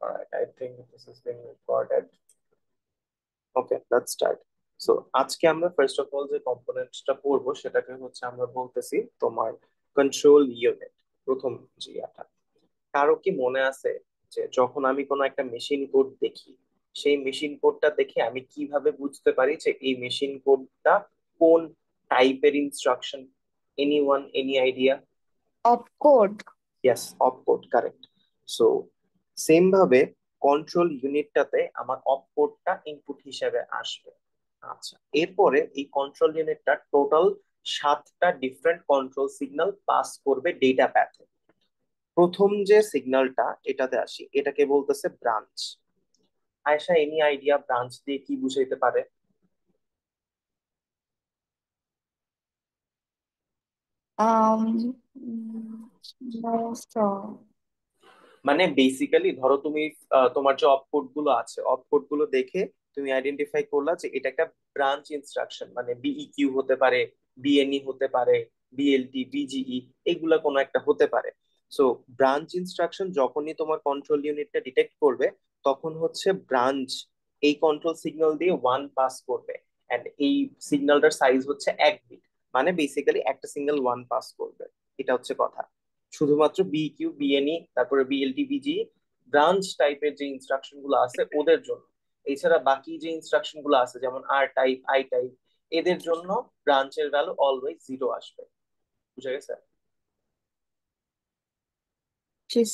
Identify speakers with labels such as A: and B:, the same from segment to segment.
A: Alright, I think this is being recorded. Okay, let's start. So আজকে আমরা first of all যে কম্পোনেন্টসটা পড়বো সেটাকে হচ্ছে আমরা বলতেছি তোমার কন্ট্রোল ইউনিট। প্রথম যে ইয়াটা, কারো কি মনে আছে যে যখন আমি কোনো একটা মেশিন কোড দেখি, সেই মেশিন কোডটা দেখে আমি কিভাবে বুঝতে পারি যে এই মেশিন কোডটা কোন টাইপের instruction? Anyone, any idea?
B: Opcode.
A: Yes, opcode, correct. So same ভাবে কন্ট্রোল ইউনিটটাতে আমার অপকোডটা ইনপুট হিসেবে আসবে। আচ্ছা, এরপরে এই কন্ট্রোল ইউনিটটা টোটাল 7টা ডিফারেন্ট কন্ট্রোল সিগন্যাল পাস করবে ডেটা প্যাথে। প্রথম যে সিগন্যালটা এটাতে আসি, এটাকে বলতেছে branch. Ayesha, any idea branch দিয়ে কি বুঝাইতে পারে?
B: আম so,
A: মানে বেসিক্যালি ধরো তুমি তোমার যে অপকোড গুলো আছে, অপকোড গুলো দেখে তুমি আইডেন্টিফাই করলা যে এটা একটা ব্রাঞ্চ ইনস্ট্রাকশন, মানে বিইকিউ হতে পারে, বিএনই হতে পারে, বিএলটি, বিজিই, এগুলা কোনো একটা হতে পারে। সো ব্রাঞ্চ ইনস্ট্রাকশন যখনই তোমার কন্ট্রোল ইউনিটটা ডিটেক্ট করবে, তখন হচ্ছে ব্রাঞ্চ এই কন্ট্রোল সিগন্যাল দিয়ে ওয়ান পাস করবে। এন্ড এই সিগন্যালটার সাইজ হচ্ছে 1 বিট, মানে বেসিক্যালি একটা সিঙ্গেল ওয়ান পাস করবে। এটা হচ্ছে কথা। শুধুমাত্র বিকিউ, বিএনই, তারপরে বিএলটি, বিজি ব্রাঞ্চ টাইপের যে ইনস্ট্রাকশন গুলো আছে ওদের জন্য। এছাড়া বাকি যে ইনস্ট্রাকশন গুলো আছে যেমন আর টাইপ, আই টাইপ, এদের জন্য ব্রাঞ্চের ভ্যালু অলওয়েজ জিরো আসবে। বুঝা গেছে?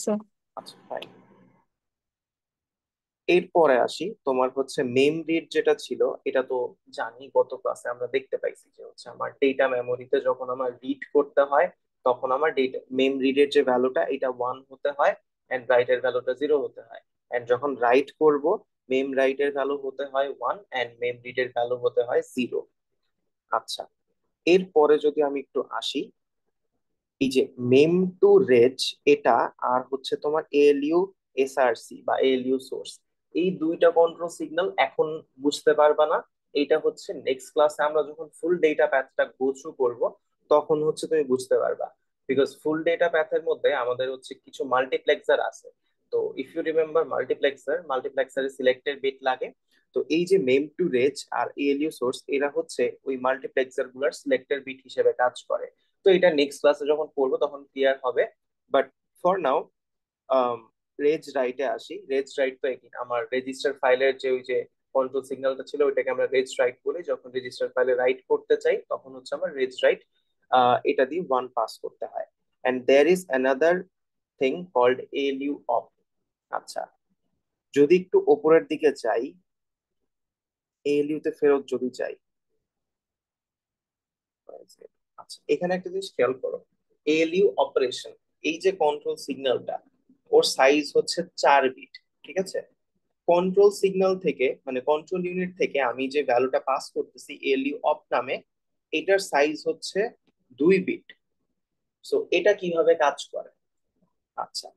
B: so,
A: আচ্ছা, ফাইন। এরপরে আসি তোমার হচ্ছে মেম রিড যেটা ছিল, এটা তো জানি গত ক্লাসে আমরা দেখতে পাইছি যে হচ্ছে আমার ডেটা মেমোরিতে যখন আমার রিড করতে হয়, তখন আমার ডেটা মেম রিডের যে ভ্যালুটা এটা 1 হতে হয়, এন্ড রাইটের ভ্যালুটা 0 হতে হয়। এন্ড যখন রাইট করব, মেম রাইটের ভ্যালু হতে হয় 1 এন্ড মেম রিডের ভ্যালু হতে হয় 0। আচ্ছা, এরপরে যদি আমি একটু আসি, এই যে মেম টু রেজ, এটা আর হচ্ছে তোমার এএলইউ এসআরসি বা এএলইউ সোর্স, এই দুইটা কন্ট্রোল সিগন্যাল এখন বুঝতে পারবা না। এটা হচ্ছে নেক্সট ক্লাসে আমরা যখন ফুল ডেটা প্যাথটা গো থ্রু করবো, তখন হচ্ছে তুমি বুঝতে পারবা। বিকজ ফুল ডেটা প্যাথের মধ্যে আমাদের হচ্ছে কিছু মাল্টিপ্লেক্সার আছে। তো ইফ ইউ রিমেম্বার মাল্টিপ্লেক্সারে সিলেক্টেড বিট লাগে। তো এই যে মেম টু রেজ আর এএলইউ সোর্স, এরা হচ্ছে ওই মাল্টিপ্লেক্সার গুলার সিলেক্টেড বিট হিসেবে কাজ করে। তো এটা নেক্সট ক্লাসে যখন পড়বো তখন ক্লিয়ার হবে। বাট ফর নাও রেজ রাইটে আসি। রেজ রাইট তো একই, আমার রেজিস্টার ফাইলের যে ওই যে কন্ট্রোল সিগন্যালটা ছিল ওইটাকে আমরা রেজ রাইট বলি। যখন রেজিস্টার ফাইলে রাইট করতে চাই তখন হচ্ছে আমার রেজ রাইট এটা দিয়ে ওয়ান পাস করতে হয়। And there is another thing called ALU op. আচ্ছা, যদি একটু ওপরের দিকে যাই, এএলইউ তে ফেরত যদি যাই, আচ্ছা এখানে একটা জিনিস খেয়াল করো। এএলইউ অপারেশন, এই যে কন্ট্রোল সিগন্যালটা, ওর সাইজ হচ্ছে 4 বিট। ঠিক আছে? কন্ট্রোল সিগন্যাল থেকে মানে কন্ট্রোল ইউনিট থেকে আমি যে ভ্যালুটা পাস করতেছি এএলইউ অপ নামে, এটার সাইজ হচ্ছে 2 বিট। সো এটা কিভাবে কাজ করে? আচ্ছা,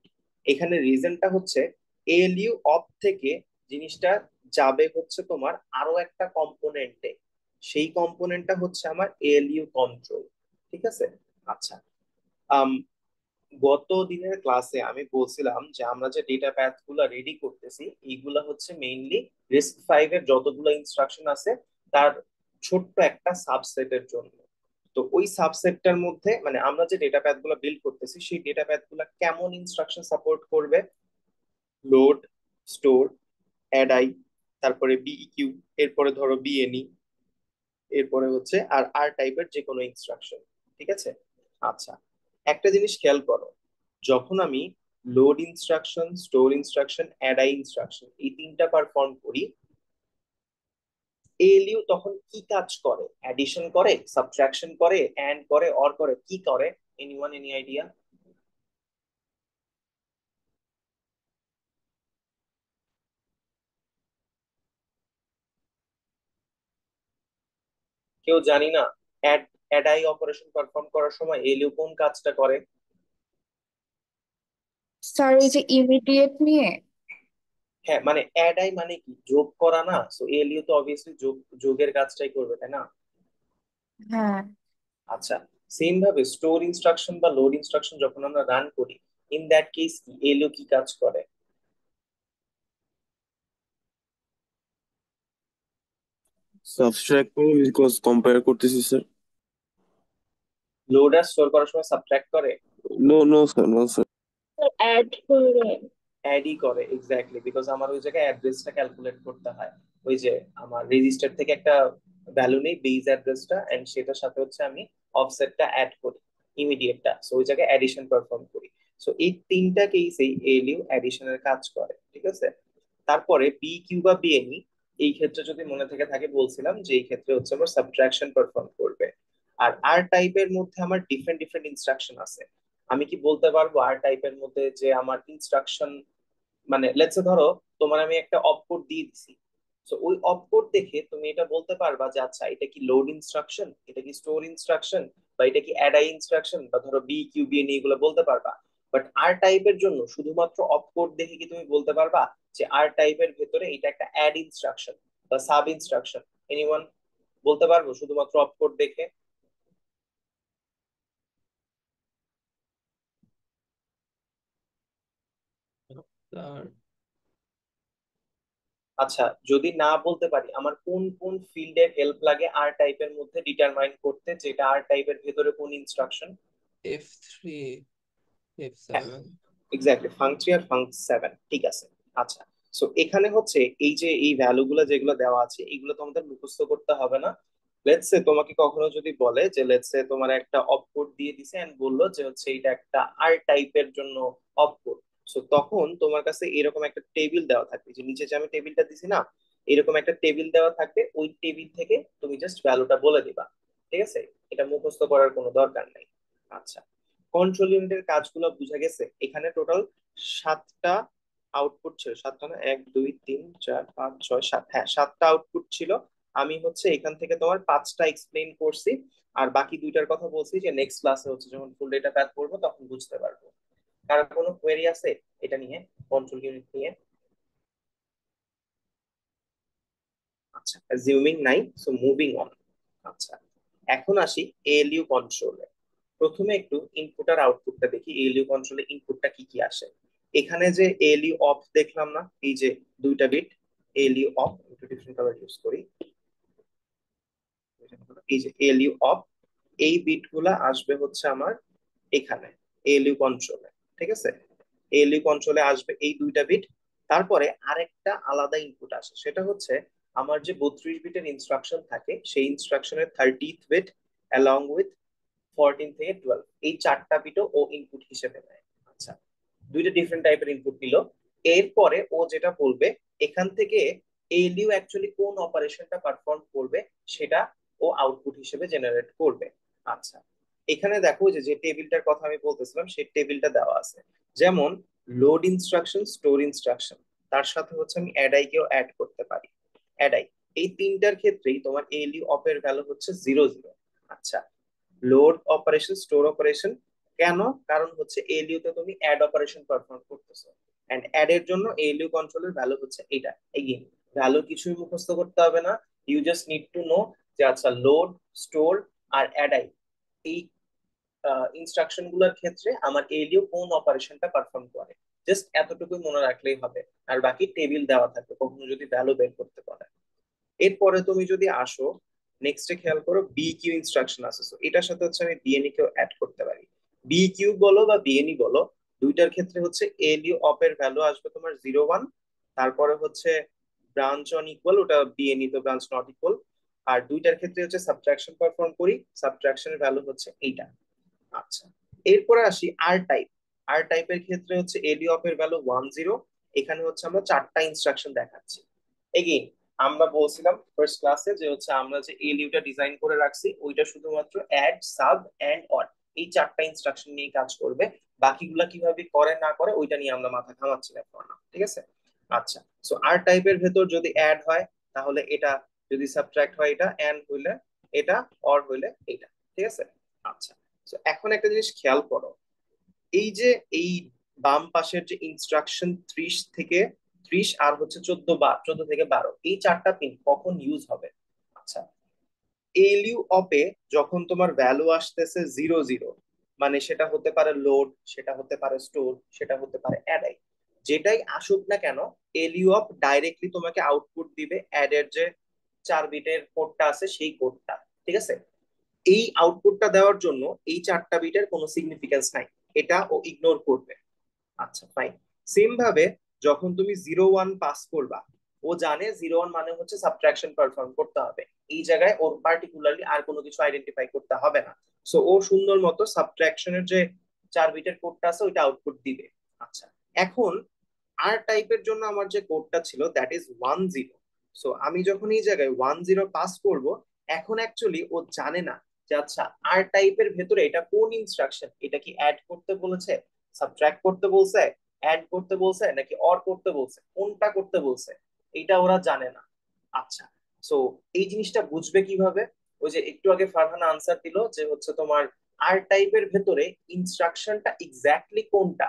A: এখানে রিজনটা হচ্ছে এএলইউ অপ থেকে জিনিসটা যাবে হচ্ছে তোমার আরো একটা কম্পোনেন্টে। সেই কম্পোনেন্টটা হচ্ছে আমার এএলইউ কন্ট্রোল। ঠিক আছে? আচ্ছা, আম, গত দিনের ক্লাসে আমি বলছিলাম যে আমরা যে ডেটা প্যাথ গুলা রেডি করতেছি, এইগুলা হচ্ছে মেইনলি রিস্ক 5 এর যতগুলো ইনস্ট্রাকশন আছে তার ছোট্ট একটা সাবসেটের জন্য। তো ওই সাবসেটটার মধ্যে মানে আমরা যে ডেটা প্যাথ গুলা বিল্ড করতেছি, সেই ডেটা প্যাথ গুলা কেমন ইনস্ট্রাকশন সাপোর্ট করবে? লোড, স্টোর, অ্যাড আই, তারপরে বিইকিউ, এরপরে ধরো বিএনই, এরপরে হচ্ছে আর আর টাইপের যে কোনো ইনস্ট্রাকশন। ঠিক আছে? আচ্ছা, একটা জিনিস খেয়াল করো। যখন আমি load instruction, store instruction, add I instruction এই তিনটা পারফর্ম করি, এএলইউ তখন কি কাজ করে? অ্যাডিশন করে, সাবট্রাকশন করে, অ্যান্ড করে, অর করে, কি করে? Anyone, any idea? কেউ জানি না। Add add I operation perform করার সময় এএলইউ কোন কাজটা করে?
B: স্যার ওই যে ইমিডিয়েট নিয়ে।
A: হ্যাঁ, মানে অ্যাড আই মানে কি, যোগ করা না? সো এএলইউ তো অবভিয়াসলি যোগের কাজটাই করবে, তাই না?
B: হ্যাঁ।
A: আচ্ছা, সেম ভাবে স্টোর ইনস্ট্রাকশন বা লোড ইনস্ট্রাকশন যখন আমরা রান করি, ইন দ্যাট কেস কি এএলইউ কি কাজ করে?
C: সাবট্রাক্ট করে বিকজ কম্পেয়ার করতেছি স্যার।
A: লোড আর স্টোর করার সময় সাবট্রাক্ট করে?
C: No no sir, no sir.
B: Add করে।
A: অ্যাডই করে, এক্স্যাক্টলি, বিকজ আমার ওই জায়গায় অ্যাড্রেসটা ক্যালকুলেট করতে হয়। ওই যে আমার রেজিস্টার থেকে একটা ভ্যালু নেই বেজ অ্যাড্রেসটা, এন্ড সেটার সাথে হচ্ছে আমি অফসেটটা অ্যাড করি, ইমিডিয়েটটা, সো ওই জায়গায় অ্যাডিশন পারফর্ম করি। সো এই তিনটা কেসেই এলিউ অ্যাডিশনের কাজ করে, ঠিক আছে। তারপরে বি কিউ বা বিএনই, এই ক্ষেত্রে যদি মনে থেকে থাকে বলছিলাম যে এই ক্ষেত্রে হচ্ছে আমার সাবট্রাকশন পারফর্ম করবে। আর আর টাইপের মধ্যে আমার ডিফারেন্ট ডিফারেন্ট ইনস্ট্রাকশন আছে। আমি কি বলতে পারবো আর টাইপের মধ্যে যে আমার ইনস্ট্রাকশন, মানে লেটস ধরো তোমার আমি একটা অপকোড দিয়ে দিছি, তো ওই অপকোড দেখে তুমি এটা বলতে পারবা যে আচ্ছা এটা কি লোড ইনস্ট্রাকশন, এটা কি স্টোর ইনস্ট্রাকশন, বা এটা কি অ্যাড আই ইনস্ট্রাকশন, বা ধরো বি কিউ বি এন এগুলো বলতে পারবা। বাট আর টাইপের জন্য শুধুমাত্র অপকোড দেখে কি তুমি বলতে পারবা যে আর টাইপের ভেতরে এটা একটা অ্যাড ইনস্ট্রাকশন বা সাব ইনস্ট্রাকশন? এনিওয়ান বলতে পারবো শুধুমাত্র অপকোড দেখে?
D: স্যার
A: আচ্ছা, যদি না বলতে পারি, আমার কোন কোন ফিল্ডের হেল্প লাগে আর টাইপের মধ্যে ডিটারমাইন করতে যেটা আর টাইপের ভেতরে কোন ইনস্ট্রাকশন?
D: F3, F7।
A: এক্স্যাক্টলি, ফাং3 আর ফাং7, ঠিক আছে। আচ্ছা, সো এখানে হচ্ছে এই যে এই ভ্যালু গুলো যেগুলো দেওয়া আছে এগুলো তোমাদের মুখস্থ করতে হবে না। লেটস সে তোমাকে কখনো যদি বলে যে লেটস সে তোমার একটা অপকোড দিয়ে দিছে এন্ড বললো যে হচ্ছে এটা একটা আর টাইপের জন্য অপকোড, সো তখন তোমার কাছে এরকম একটা টেবিল দেওয়া থাকবে, যে নিচে যে আমি টেবিলটা দিছি না, এরকম একটা টেবিল দেওয়া থাকবে, ওই টেবিল থেকে তুমি জাস্ট ভ্যালুটা বলে দিবা, ঠিক আছে। এটা মুখস্থ করার কোনো দরকার নাই। আচ্ছা, কন্ট্রোল ইউনিটের কাজগুলো বুঝা গেছে। এখানে টোটাল সাতটা আউটপুট ছিল, সাতটা না, 1 2 3 4 5 6 7, হ্যাঁ সাতটা আউটপুট ছিল। আমি হচ্ছে এখান থেকে তোমার পাঁচটা এক্সপ্লেইন করছি, আর বাকি দুইটার কথা বলছি যে নেক্সট ক্লাসে হচ্ছে যখন ফুল ডেটা প্যাথ করবো তখন বুঝতে পারবো। কারো কোনো কোয়েরি আছে এটা নিয়ে, কন্ট্রোল ইউনিট নিয়ে? আচ্ছা, অ্যাজিউমিং নাই, সো মুভিং অন। আচ্ছা, এখন আসি এএলইউ কন্ট্রোলে। প্রথমে একটু ইনপুট আর আউটপুটটা দেখি, এএলইউ কন্ট্রোলে ইনপুটটা কি কি আসে। এখানে যে এএলইউ অফ দেখলাম না, এই যে দুইটা বিট এএলইউ অফ, একটু ডিফারেন্ট কালার ইউজ করি, এই যে এএলইউ অফ, এই বিট গুলা আসবে হচ্ছে আমার এখানে এএলইউ কন্ট্রোলে, ঠিক আছে। এএলইউ কন্ট্রোলে আসবে এই দুইটা বিট। তারপরে আরেকটা আলাদা ইনপুট আসে, সেটা হচ্ছে আমার যে 32 বিটের ইনস্ট্রাকশন থাকে সেই ইনস্ট্রাকশনের 30th বিট অ্যালং উইথ 14 থেকে 12, এই চারটা বিটও ও ইনপুট হিসেবে নেয়। আচ্ছা, দুইটা ডিফারেন্ট টাইপের ইনপুট নিল। এরপরে ও যেটা বলবে এখান থেকে এএলইউ অ্যাকচুয়ালি কোন অপারেশনটা পারফর্ম করবে সেটা ও আউটপুট হিসেবে জেনারেট করবে। আচ্ছা, এখানে দেখো যে যে টেবিলটার কথা আমি বলতেছিলাম সেই টেবিলটা দেওয়া আছে, যেমন লোড ইনস্ট্রাকশন, স্টোর ইনস্ট্রাকশন, তার সাথে হচ্ছে আমি অ্যাডাই কেও অ্যাড করতে পারি, অ্যাডাই। এই তিনটার ক্ষেত্রেই তোমার এএলইউ অফ এর ভ্যালু হচ্ছে 0 0। আচ্ছা, লোড অপারেশন, স্টোর অপারেশন, কেন? কারণ হচ্ছে এএলইউ তে তুমি অ্যাড অপারেশন পারফর্ম করতেছো, এন্ড অ্যাড এর জন্য এএলইউ কন্ট্রোলের ভ্যালু হচ্ছে এটা। এগেইন, ভ্যালু কিছুই মুখস্থ করতে হবে না, you just need to know যে আচ্ছা লোড, স্টোর আর অ্যাডাই, এই ইনস্ট্রাকশন গুলোর ক্ষেত্রে আমার এএলইউ কোন অপারেশনটা পারফর্ম করে, জাস্ট এতটুকুই মনে রাখলেই হবে। আর বাকি টেবিল দেওয়া থাকবে কখনো যদি ভ্যালু বের করতে পারে। এরপরে তুমি যদি আসো নেক্সটে, খেয়াল করো বি কিউ ইনস্ট্রাকশন আছে, so এটার সাথে হচ্ছে আমি বিএনই কেও অ্যাড করতে পারি। বি কিউ বলো বা বিএনই বলো, দুইটার ক্ষেত্রে হচ্ছে এলইউ অফ এর ভ্যালু আসবে তোমার 0 1, তারপরে হচ্ছে ব্রাঞ্চ অন ইকুয়াল, ওটা বিএনই তো ব্রাঞ্চ নট ইকুয়াল। আর দুইটার ক্ষেত্রে হচ্ছে সাবট্রাকশন পারফর্ম করি, সাবট্রাকশনের ভ্যালু হচ্ছে এইটা। আচ্ছা, এরপরে আসি আর টাইপ। আর টাইপের ক্ষেত্রে হচ্ছে এলইউ অফ এর ভ্যালু 1 0। এখানে হচ্ছে আমরা চারটা ইনস্ট্রাকশন দেখাচ্ছি। এগেইন, আমরা বলছিলাম ফার্স্ট ক্লাসে যে হচ্ছে আমরা যে এলইউটা ডিজাইন করে রাখছি ওইটা শুধুমাত্র অ্যাড, সাব এন্ড অর, এই চারটা ইনস্ট্রাকশন নিয়ে কাজ করবে। বাকিগুলা কিভাবে করে না করে ওইটা নিয়ে আমরা মাথা ঘামাচ্ছি না এখন না, ঠিক আছে। আচ্ছা, সো আর টাইপের ভেতর যদি অ্যাড হয় তাহলে এটা, যদি সাবট্রাক্ট হয় এটা, এন্ড হইলে এটা, অর হইলে এটা, ঠিক আছে। আচ্ছা, তো এখন একটা জিনিস খেয়াল করো, এই যে এই বাম পাশের যে ইনস্ট্রাকশন 30 থেকে 30 আর হচ্ছে 14 থেকে 12, এই চারটা পিন কখন ইউজ হবে? আচ্ছা, এলইউ অপে যখন তোমার ভ্যালু আসতেছে 0 0, মানে সেটা হতে পারে লোড, সেটা হতে পারে স্টোর, সেটা হতে পারে অ্যাডাই, যেটাই আসুক না কেন, এলইউ অপ ডাইরেক্টলি তোমাকে আউটপুট দিবে অ্যাড এর যে 4 বিটের কোডটা আছে সেই কোডটা, ঠিক আছে? এই আউটপুটটা দেওয়ার জন্য এই 4টা বিটের কোনো সিগনিফিকেন্স নাই, এটা ও ইগনোর করবে। আচ্ছা ফাইন। সেম ভাবে যখন তুমি 0 1 পাস করবা, ও জানে 0 1 মানে হচ্ছে সাবট্রাকশন পারফর্ম করতে হবে, এই জায়গায় ওর পার্টিকুলারলি আর কোনো কিছু আইডেন্টিফাই করতে হবে না। সো ও সুন্দর মতো সাবট্রাকশনের যে 4 বিটের কোডটা আছে ওইটা আউটপুট দিবে। আচ্ছা, এখন আর টাইপের জন্য আমার যে কোডটা ছিল দ্যাট ইজ 1 0। সো আমি যখন এই জায়গায় 1 0 পাস করব, এখন অ্যাকচুয়ালি ও জানে না যে আচ্ছা আর টাইপের ভেতরে এটা কোন ইনস্ট্রাকশন, এটা কি অ্যাড করতে বলেছে, সাবট্রাক্ট করতে বলছে, অ্যাড করতে বলছে, নাকি অর করতে বলছে, কোনটা করতে বলছে, এটা ওরা জানে না। আচ্ছা, সো এই জিনিসটা বুঝবে কিভাবে? ওই যে একটু আগে ফারহানা আনসার দিল যে হচ্ছে তোমার আর টাইপের ভেতরে ইনস্ট্রাকশনটা এক্স্যাক্টলি কোনটা,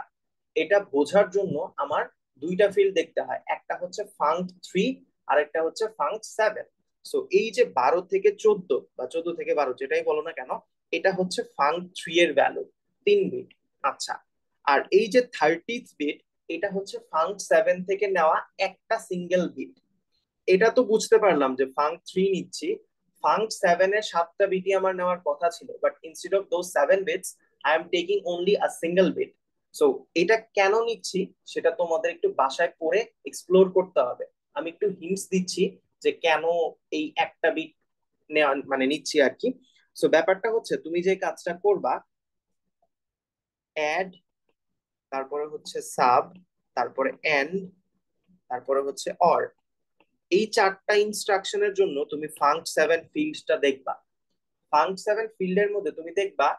A: এটা বোঝার জন্য আমার দুইটা ফিল্ড দেখতে হয়, একটা হচ্ছে ফাঙ্ক 3 আর একটা হচ্ছে ফাঙ্ক 7। সো এই যে 12 থেকে 14 বা 14 থেকে 12 যেটাই বলো না কেন, এটা হচ্ছে ফাঙ্ক 3 এর ভ্যালু, 3 বিট। আচ্ছা, আর এই যে 30th বিট, এটা হচ্ছে ফাঙ্ক 7 থেকে নেওয়া একটা সিঙ্গেল বিট। এটা তো বুঝতে পারলাম যে ফাঙ্ক 3 নিচ্ছি, ফাঙ্ক 7 এর 7টা বিটই আমার নেওয়ার কথা ছিল, but instead of those 7 bits I am taking only a single bit. So এটা কেন নিচ্ছি সেটা তোমাদের একটু বাসায় পড়ে এক্সপ্লোর করতে হবে। আমি একটু হিন্টস দিচ্ছি যে কেন এই একটা বিট নেওয়া মানে নিচ্ছি আর কি। সো ব্যাপারটা হচ্ছে তুমি যে কাজটা করবা, অ্যাড, তারপরে হচ্ছে সাব, তারপরে এন্ড, তারপরে হচ্ছে অর, এই 4টা ইনস্ট্রাকশনের জন্য তুমি ফাঙ্ক 7 ফিল্ডটা দেখবা। ফাঙ্ক 7 ফিল্ডের মধ্যে তুমি দেখবা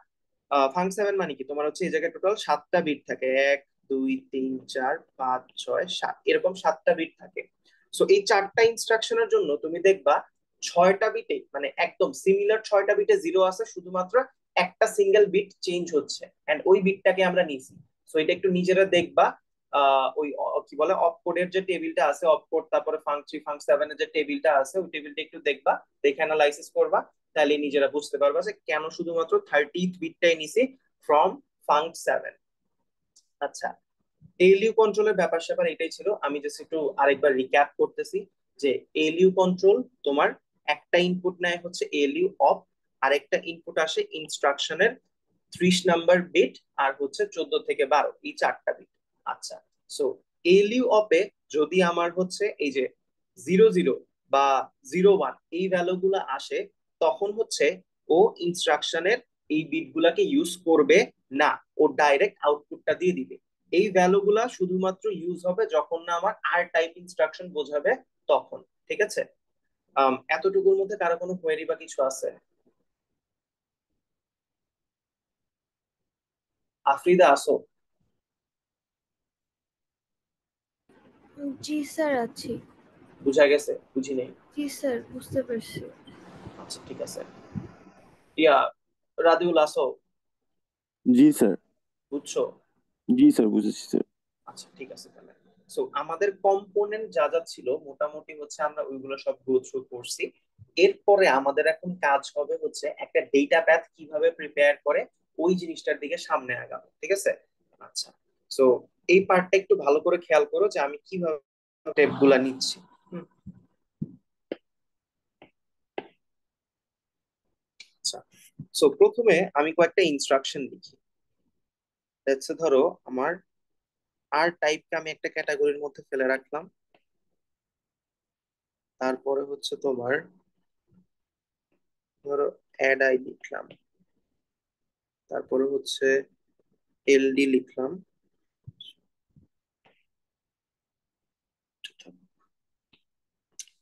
A: ফাঙ্ক 7 মানে কি, তোমার হচ্ছে এই জায়গায় টোটাল 7টা বিট থাকে, 1 2 3 4 5 6 7, এরকম 7টা বিট থাকে। সো এই 4টা ইনস্ট্রাকশনের জন্য তুমি দেখবা 6টা বিটে মানে একদম সিমিলার 6টা বিটে জিরো আছে, শুধুমাত্র একটা সিঙ্গেল বিট চেঞ্জ হচ্ছে, এন্ড ওই বিটটাকে আমরা নিছি। সো এটা একটু নিজেরা দেখবা। ওই কি বলে অপ কোডের যে টেবিলটা আছে, অপ কোড তারপরে ফাঙ্ক 3 ফাঙ্ক 7 এর যে টেবিলটা আছে ওই টেবিলটা একটু দেখবা, দেখে অ্যানালাইসিস করবা, তাহলে নিজেরা বুঝতে পারবা যে কেন শুধুমাত্র 30th বিটটাই নিছি ফ্রম ফাঙ্ক 7। আচ্ছা, এলইউ কন্ট্রোলের ব্যাপার স্যাপার এটাই ছিল, আমি জাস্ট একটু আরেকবার রিক্যাপ করতেছি যে এলইউ কন্ট্রোল তোমার একটা ইনপুট নেয় হচ্ছে এলইউ অপ, আর একটা ইনপুট আসে ইনস্ট্রাকশনের 30 নাম্বার বিট, আর হচ্ছে 14 থেকে 12 এই 4টা বিট। আচ্ছা, সো এলইউ অপে যদি আমার হচ্ছে এই যে 0 0 বা 0 1 এই ভ্যালু গুলা আসে, তখন হচ্ছে ও ইনস্ট্রাকশনের এই বিট গুলাকে ইউজ করবে না, ও ডাইরেক্ট আউটপুটটা দিয়ে দিবে। এই ভ্যালু গুলা শুধুমাত্র ইউজ হবে যখন না আমার আর টাইপ ইনস্ট্রাকশন বোঝাবে তখন, ঠিক আছে? এতটুকুর মধ্যে কারো কোনো কোয়েরি বা কিছু আছে? আফ্রিদা আসো?
B: জি স্যার আছি।
A: বুঝা গেছে? বুঝি নেই?
B: জি স্যার বুঝতে পারছি।
A: আচ্ছা ঠিক আছে। ইয়া, রাদিউল আসো?
C: জি স্যার।
A: বুঝছো?
C: জি স্যার, বুঝেছি স্যার।
A: আচ্ছা ঠিক আছে তাহলে। সো আমাদের কম্পোনেন্ট যা যা ছিল মোটামুটি হচ্ছে আমরা ওইগুলো সব গো থ্রু করছি। এরপরে আমাদের এখন কাজ হবে হচ্ছে একটা ডেটা প্যাথ কিভাবে প্রিপেয়ার করে ওই জিনিসটার দিকে সামনে আগাবো, ঠিক আছে? আচ্ছা, সো এই পার্টটা একটু ভালো করে খেয়াল করো যে আমি কিভাবে স্টেপ গুলা নিচ্ছি। হুম, আচ্ছা, সো প্রথমে আমি কয়েকটা ইনস্ট্রাকশন লিখি। লেটস ধরো আমার আর টাইপকে আমি একটা ক্যাটাগরির মধ্যে ফেলে রাখলাম, তারপরে হচ্ছে তোমার ধরো অ্যাড আই লিখলাম, তারপরে হচ্ছে এলডি লিখলাম,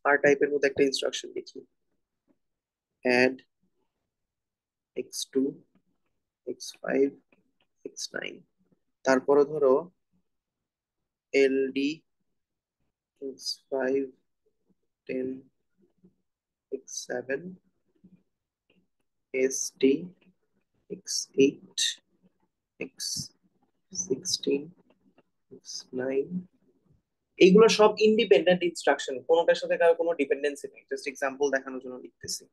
A: আর টাইপের মধ্যে একটা ইনস্ট্রাকশন লিখি, অ্যাড x2 x5 x9, তারপরে ধরো এলডি x5 10 x7 SD x8 x16 x9। এইগুলো সব ইন্ডিপেন্ডেন্ট ইনস্ট্রাকশন, কোনোটার সাথে কারো কোনো ডিপেন্ডেন্সি নেই, জাস্ট এক্সাম্পল দেখানোর জন্য লিখতেছি।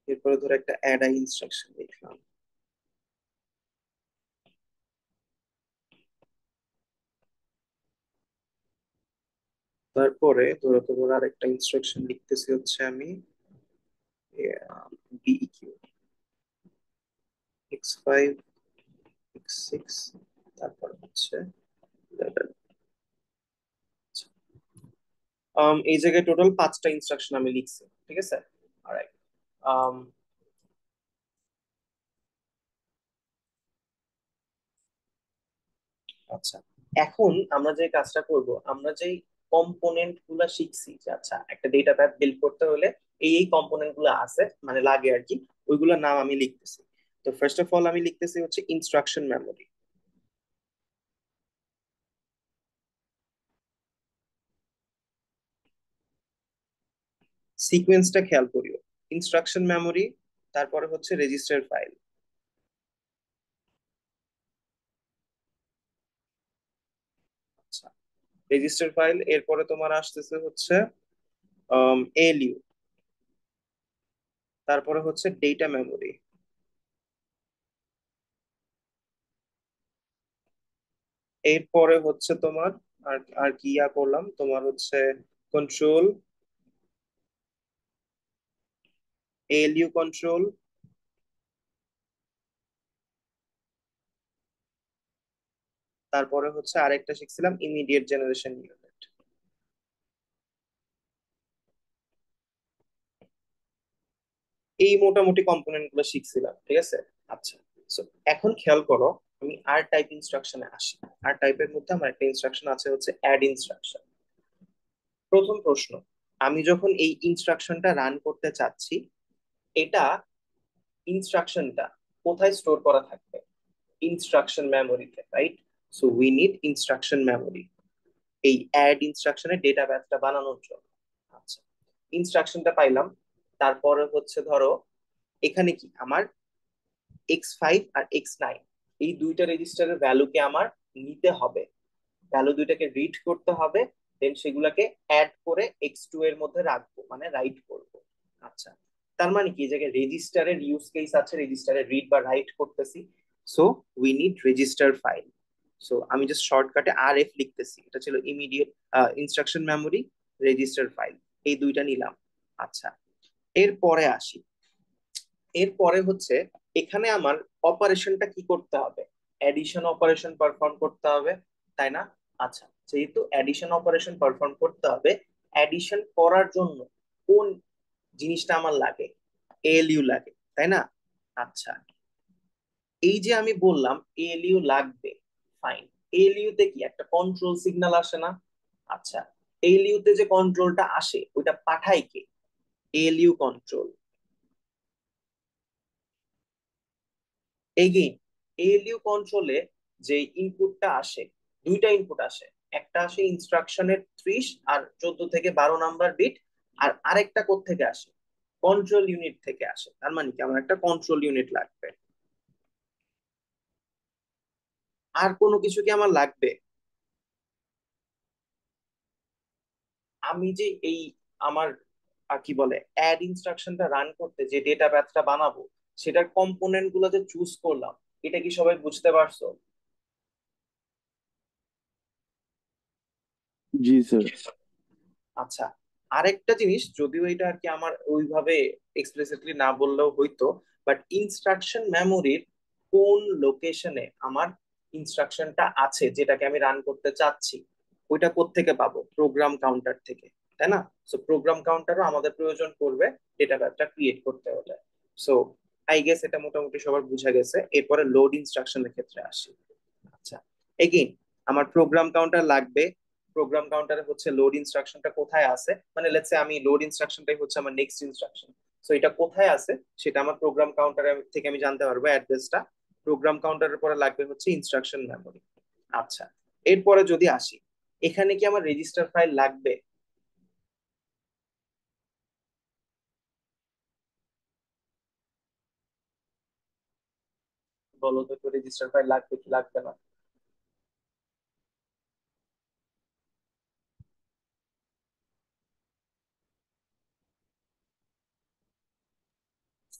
A: এরপরে ধরো একটা অ্যাড আই ইনস্ট্রাকশন লিখলাম, তারপরে ধরো তোমার আরেকটা ইনস্ট্রাকশন লিখতেছি হচ্ছে আমি বিইকিউ x5 x6 তারপর হচ্ছে level। এই জায়গায় টোটাল 5টা ইনস্ট্রাকশন আমি লিখছি, ঠিক আছে। অলরাইট। আচ্ছা, এখন আমরা যে কাজটা করব, আমরা যে কম্পোনেন্ট গুলা শিখছি যে আচ্ছা একটা ডেটা টাইপ বিল্ড করতে হলে এই কম্পোনেন্ট গুলো আছে মানে লাগে আর কি, ওইগুলোর নাম আমি লিখতেছি। তো ফার্স্ট অফ অল আমি লিখতেছি হচ্ছে ইনস্ট্রাকশন মেমোরি। সিকোয়েন্সটা খেয়াল করিও, ইনস্ট্রাকশন মেমোরি, তারপরে হচ্ছে রেজিস্টার ফাইল। আচ্ছা, রেজিস্টার ফাইল, এরপরে তোমার আসতেছে হচ্ছে এলইউ, তারপরে হচ্ছে ডেটা মেমোরি, এরপরে হচ্ছে তোমার আর আর কি করলাম তোমার হচ্ছে কন্ট্রোল, এলইউ কন্ট্রোল, তারপরে হচ্ছে আরেকটা শিখছিলাম ইমিডিয়েট জেনারেশন ইউনিট। এই মোটামুটি কম্পোনেন্ট গুলো শিখছিলাম, ঠিক আছে। আচ্ছা, সো এখন খেয়াল করো, আমি আর টাইপ ইনস্ট্রাকশনে আসি। আর টাইপের মধ্যে আমার একটা ইনস্ট্রাকশন আছে হচ্ছে অ্যাড ইনস্ট্রাকশন। প্রথম প্রশ্ন, আমি যখন এই ইনস্ট্রাকশনটা রান করতে চাচ্ছি, এটা ইনস্ট্রাকশনটা কোথায় স্টোর করা থাকবে? ইনস্ট্রাকশন মেমোরিতে, right? So we need instruction memory এই অ্যাড ইনস্ট্রাকশনের ডেটা বেসটা বানানোর জন্য। আচ্ছা, ইনস্ট্রাকশনটা পাইলাম। তারপরে হচ্ছে ধরো এখানে কি আমার x5 আর x9 এই দুইটা রেজিস্টারের ভ্যালুকে আমার নিতে হবে, ভ্যালু দুইটাকে রিড করতে হবে, দেন সেগুলাকে অ্যাড করে x2 এর মধ্যে রাখবো মানে রাইট করব। আচ্ছা, তার মানে কি এই জায়গায় রেজিস্টারের ইউজ কেস আছে, রেজিস্টারে রিড বা রাইট করতেছি। So we need register file. So আমি জাস্ট শর্টকাটে আর এফ লিখতেছি, এটা ছিল immediate instruction memory, register file, এই দুইটা নিলাম। আচ্ছা, এরপরে আসি, এরপরে হচ্ছে এখানে আমার অপারেশনটা কি করতে হবে? অ্যাডিশন অপারেশন পারফর্ম করতে হবে, তাই না? আচ্ছা, যেহেতু অ্যাডিশন অপারেশন পারফর্ম করতে হবে, অ্যাডিশন করার জন্য কোন জিনিসটা আমার লাগে? এএলইউ লাগে, তাই না? আচ্ছা, এই যে আমি বললাম এএলইউ লাগবে, ফাইন। এএলইউ তে কি একটা কন্ট্রোল সিগন্যাল আসে না? আচ্ছা, এএলইউ তে যে কন্ট্রোলটা আসে ওইটা পাঠায় কে? ALU control. এগেইন, এএলইউ কন্ট্রোলে যে ইনপুটটা আসে, দুইটা ইনপুট আসে, একটা আসে ইনস্ট্রাকশনের 30 আর 14 থেকে 12 নাম্বার বিট, আর আরেকটা থেকে আসে? কন্ট্রোল ইউনিট থেকে আসে। তার মানে কি আমার একটা কন্ট্রোল ইউনিট লাগবে। আর কোনো কিছু কি আমার লাগবে? আমি যে এই আমার কি বলে অ্যাড ইনস্ট্রাকশনটা রান করতে যে ডেটা প্যাথটা বানাবো, সেটার কম্পোনেন্ট গুলো যে চুজ করলাম, এটা কি সবাই বুঝতে পারছো?
C: জি স্যার।
A: আচ্ছা, আরেকটা জিনিস, যদিও এটা আর কি আমার ওইভাবে এক্সপ্লিসিটলি না বললেও হইতো, বাট ইনস্ট্রাকশন মেমোরির কোন লোকেশনে আমার ইনস্ট্রাকশনটা আছে যেটাকে আমি রান করতে চাচ্ছি, ওইটা কোত্থেকে পাবো? প্রোগ্রাম কাউন্টার থেকে, তাই না? সো প্রোগ্রাম কাউন্টারও আমাদের প্রয়োজন পড়বে ডেটা টাইপটা ক্রিয়েট করতে হলে। সো আই গেস এটা মোটামুটি সবার বুঝা গেছে। এরপরে লোড ইনস্ট্রাকশনের ক্ষেত্রে আসি। আচ্ছা, এগেইন আমার প্রোগ্রাম কাউন্টার লাগবে। প্রোগ্রাম কাউন্টারে হচ্ছে লোড ইনস্ট্রাকশনটা কোথায় আছে, মানে লেটস সে আমি লোড ইনস্ট্রাকশনটাই হচ্ছে আমার নেক্সট ইনস্ট্রাকশন। সো এটা কোথায় আছে সেটা আমার প্রোগ্রাম কাউন্টারে থেকে আমি জানতে পারবো অ্যাড্রেসটা। প্রোগ্রাম কাউন্টারের পরে লাগবে হচ্ছে ইনস্ট্রাকশন মেমোরি। আচ্ছা, এরপরে যদি আসি, এখানে কি আমার রেজিস্টার ফাইল লাগবে? বলো তো, রেজিস্টার ফাইল লাগবে কি লাগবে না?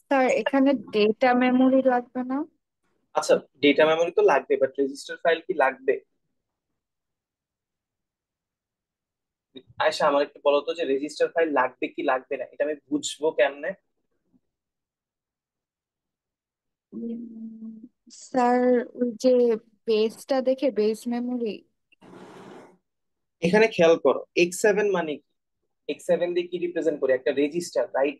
B: স্যার এখানে ডেটা মেমোরি লাগবে না?
A: আচ্ছা, ডেটা মেমোরি তো লাগবে, বাট রেজিস্টার ফাইল কি লাগবে? আয়শা, আমার একটু বলো তো যে রেজিস্টার ফাইল লাগবে কি লাগবে না, এটা আমি বুঝবো কেমনে?
B: স্যার, ওই যে বেসটা দেখে, বেস মেমোরি।
A: এখানে খেয়াল করো, X7 মানে কি? X7 দিয়ে কি রিপ্রেজেন্ট করে? একটা রেজিস্টার, রাইট?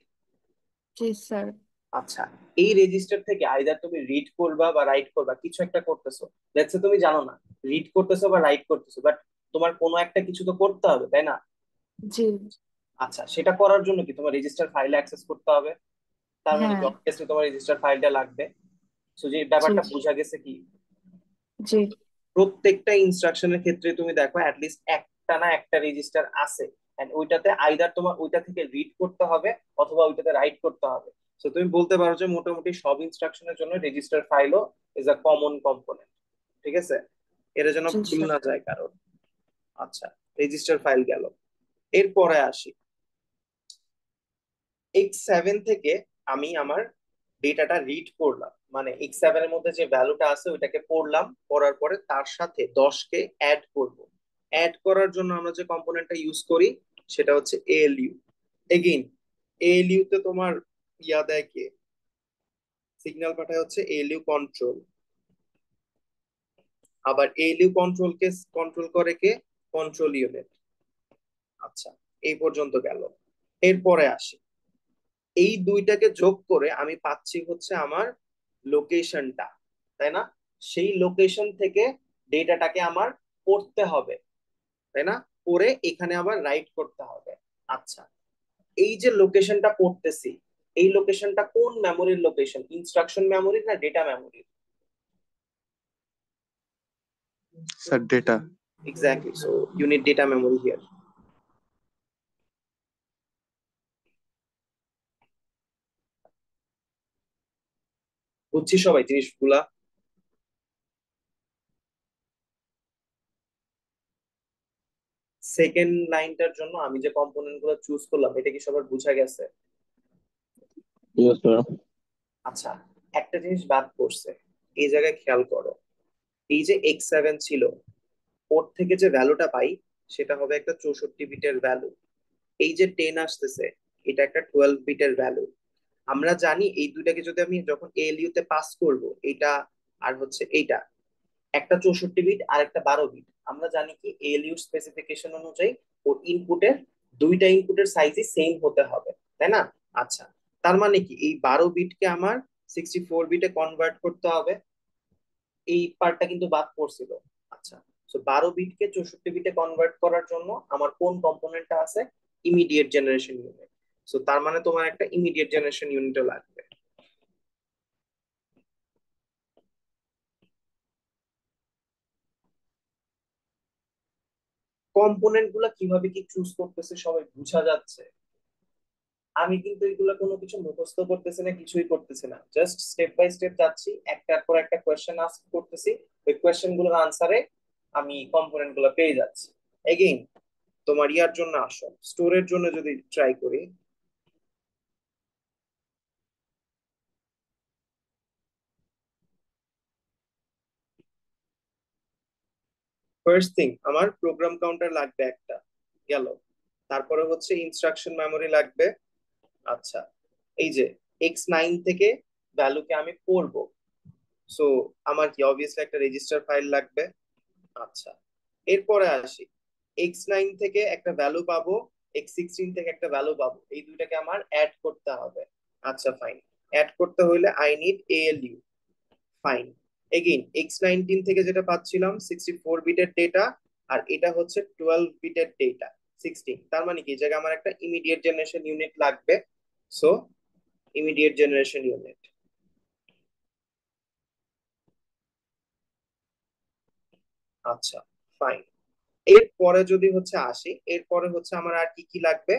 B: জি স্যার।
A: আচ্ছা, এই রেজিস্টার থেকে আইদার তুমি রিড করবা বা রাইট করবা, কিছু একটা করতেছো। লেটস সে তুমি জানো না রিড করতেছো বা রাইট করতেছো, বাট তোমার কোনো একটা কিছু তো করতে হবে, তাই না?
B: জি।
A: আচ্ছা, সেটা করার জন্য কি তোমার রেজিস্টার ফাইলে অ্যাক্সেস করতে হবে? তার মানে কি
B: হ্যাঁ।
A: অবভিয়াসলি তোমার রেজিস্টার ফাইলটা লাগবে। সো যে
B: জি।
A: ব্যাপারটা বোঝা গেছে কি,
B: জি।
A: প্রত্যেকটা ইনস্ট্রাকশনের ক্ষেত্রে তুমি দেখো অ্যাটলিস্ট একটা না একটা রেজিস্টার আছে, এন্ড ওইটাতে আইদার তোমার ওইটা থেকে রিড করতে হবে অথবা ওইটাতে রাইট করতে হবে। তো তুমি বলতে পারো যে মোটামুটি সব ইনস্ট্রাকশনের জন্য রেজিস্টার ফাইলও ইজ আ কমন কম্পোনেন্ট। ঠিক আছে, এটা যেন
B: জি
A: ভুল
B: স্যার।
A: না যায় কারণ। আচ্ছা, রেজিস্টার ফাইল গেল। এরপরে আসি, X7 থেকে আমি আমার ডেটাটা রিড করলাম, মানে X7 এর মধ্যে যে ভ্যালুটা আছে ওইটাকে পড়লাম, পড়ার পরে তার সাথে 10 কে অ্যাড করব। অ্যাড করার জন্য আমরা যে কম্পোনেন্টটা ইউজ করি সেটা হচ্ছে ALU। এগেইন, ALU তে তোমার ইয়া দেয় কে? সিগন্যাল পাঠায় হচ্ছে ALU কন্ট্রোল। আবার ALU কন্ট্রোল কে কন্ট্রোল করে কে? Control unit. আচ্ছা, এই পর্যন্ত গেল। এরপরে আসি, এই দুইটাকে যোগ করে আমি পাচ্ছি হচ্ছে আমার লোকেশনটা, তাই না? সেই লোকেশন থেকে ডেটাটাকে আমার পড়তে হবে, তাই না? পড়ে এখানে আবার রাইট করতে হবে। আচ্ছা, এই যে লোকেশনটা পড়তেছি, এই লোকেশনটা কোন মেমোরির লোকেশন? ইনস্ট্রাকশন মেমোরি না data memory?
E: Sir data.
A: Exactly, so you need data memory here. বুঝছি সবাই জিনিসগুলা? সেকেন্ড লাইনটার জন্য আমি যে কম্পোনেন্ট গুলো চুজ করলাম, এটা কি সবার বুঝা গেছে?
C: Yes sir.
A: আচ্ছা, একটা জিনিস বাদ পড়ছে, এই জায়গায় খেয়াল করো। এই যে X7 ছিল, ওর থেকে যে ভ্যালুটা পাই সেটা হবে একটা 64 বিটের ভ্যালু। এই যে 10 আসতেছে, এটা একটা 12 বিটের ভ্যালু। আমরা জানি এই দুইটাকে যদি আমি যখন ALU তে পাস করব, এটা আর হচ্ছে এইটা, একটা 64 বিট আর একটা 12 বিট, আমরা জানি কি ALU স্পেসিফিকেশন অনুযায়ী ওর ইনপুটের দুইটা ইনপুটের সাইজই সেম হতে হবে, তাই না? আচ্ছা, তার মানে কি এই 12 বিটকে আমার 64 বিটে কনভার্ট করতে হবে। এই পার্টটা কিন্তু বাদ পড়ছিল। আচ্ছা, তো 12 বিটকে 64 বিটে কনভার্ট করার জন্য আমার কোন কম্পোনেন্টটা আছে? Immediate generation unit. তো তার মানে তোমার একটা ইমিডিয়েট জেনারেশন ইউনিটও লাগবে। কম্পোনেন্ট গুলা কিভাবে কি চুজ করতেছে সবাই বুঝা যাচ্ছে? আমি কিন্তু এগুলা কোনো কিছু মুখস্থ করতেছি না, কিছুই করতেছি না, জাস্ট স্টেপ বাই স্টেপ যাচ্ছি, একটার পর একটা কোয়েশ্চেন আস্ক করতেছি, ওই কোয়েশ্চেন গুলোর আনসারে আমি কম্পোনেন্ট গুলো পেয়ে যাচ্ছি। এগেইন, তোমার ইয়ার জন্য আসো, স্টোরের জন্য যদি ট্রাই করি, ফার্স্ট থিং আমার প্রোগ্রাম কাউন্টার লাগবে একটা, গেল। তারপরে হচ্ছে ইনস্ট্রাকশন মেমোরি লাগবে। আচ্ছা, এই যে X9 থেকে ভ্যালুকে আমি পড়বো, সো আমার কি অবভিয়াসলি একটা রেজিস্টার ফাইল লাগবে। আচ্ছা, এরপরে আসি, X9 থেকে একটা ভ্যালু পাবো, X16 থেকে একটা ভ্যালু পাবো, এই দুইটাকে আমার অ্যাড করতে হবে। আচ্ছা ফাইন, অ্যাড করতে হইলে I need ALU। Fine, again X19 থেকে যেটা পাচ্ছিলাম 64 বিটের ডেটা, আর এটা হচ্ছে 12 বিটের ডেটা 16, তার মানে কি এই জায়গায় আমার একটা ইমিডিয়েট জেনারেশন ইউনিট লাগবে। So immediate generation unit. আচ্ছা ফাইন, এরপরে যদি হচ্ছে আসি, এরপরে হচ্ছে আমার আর কি কি লাগবে?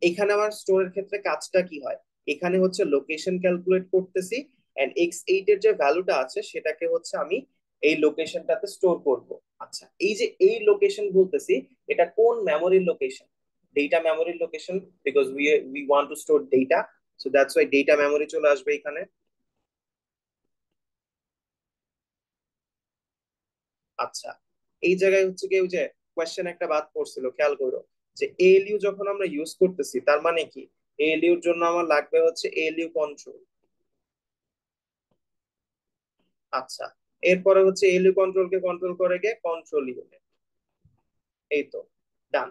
A: এখানে আমার স্টোরের ক্ষেত্রে কাজটা কি হয়? এখানে হচ্ছে লোকেশন ক্যালকুলেট করতেছি, এন্ড X8 এর যে ভ্যালুটা আছে সেটাকে হচ্ছে আমি এই লোকেশনটাতে স্টোর করব। আচ্ছা, এই যে এই লোকেশন বলতেছি, এটা কোন মেমোরির লোকেশন? ডেটা মেমোরির location, because we want to store data, so that's why data memory চলে আসবে এখানে। আচ্ছা, এই জায়গায় হচ্ছে কি ওই যে কোয়েশ্চেন একটা বাদ পড়ছিল, খেয়াল করো, যে এএলইউ যখন আমরা ইউজ করতেছি তার মানে কি এএলইউ এর জন্য আমার লাগবে হচ্ছে এএলইউ কন্ট্রোল। আচ্ছা, এরপরে হচ্ছে এএলইউ কন্ট্রোল কে কন্ট্রোল করে কে কন্ট্রোল ইউনিট। এই তো ডান।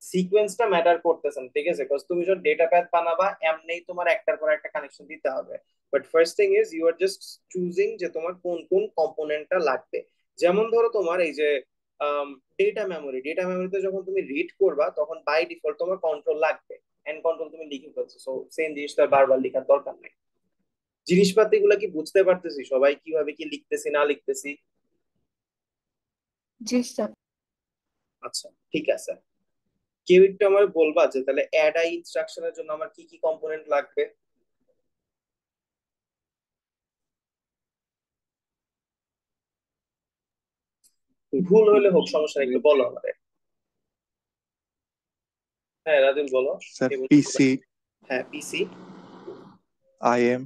A: সিকোয়েন্সটা ম্যাটার করতেছে না, ঠিক আছে, বিকজ তুমি যখন ডেটা প্যাথ বানাবা এমনিই তোমার একটার পর একটা কানেকশন দিতে হবে। But first thing is you are just choosing যে তোমার কোন কোন কম্পোনেন্টটা লাগবে। যেমন ধরো তোমার এই যে ডেটা মেমোরিতে যখন তুমি রিড করবা তখন বাই ডিফল্ট তোমার কন্ট্রোল লাগবে, এন্ড কন্ট্রোল তুমি লিখে ফেলছো, সো সেম জিনিসটা বারবার লেখার দরকার নেই। জিনিসপাতি গুলা কি বুঝতে পারতেছি সবাই কিভাবে কি লিখতেছি না লিখতেছি?
B: জি স্যার।
A: আচ্ছা ঠিক আছে, কেউ একটু আমার বলবা যে তাহলে অ্যাড আই ইনস্ট্রাকশনের জন্য আমার কি কি কম্পোনেন্ট লাগবে? ভুল হলে হোক সমস্যা নেই, একটু বলো আমাদের। হ্যাঁ রাজুল বলো।
E: স্যার
A: কে বলছো?
E: পিসি,
A: হ্যাঁ পিসি।
E: আইএম,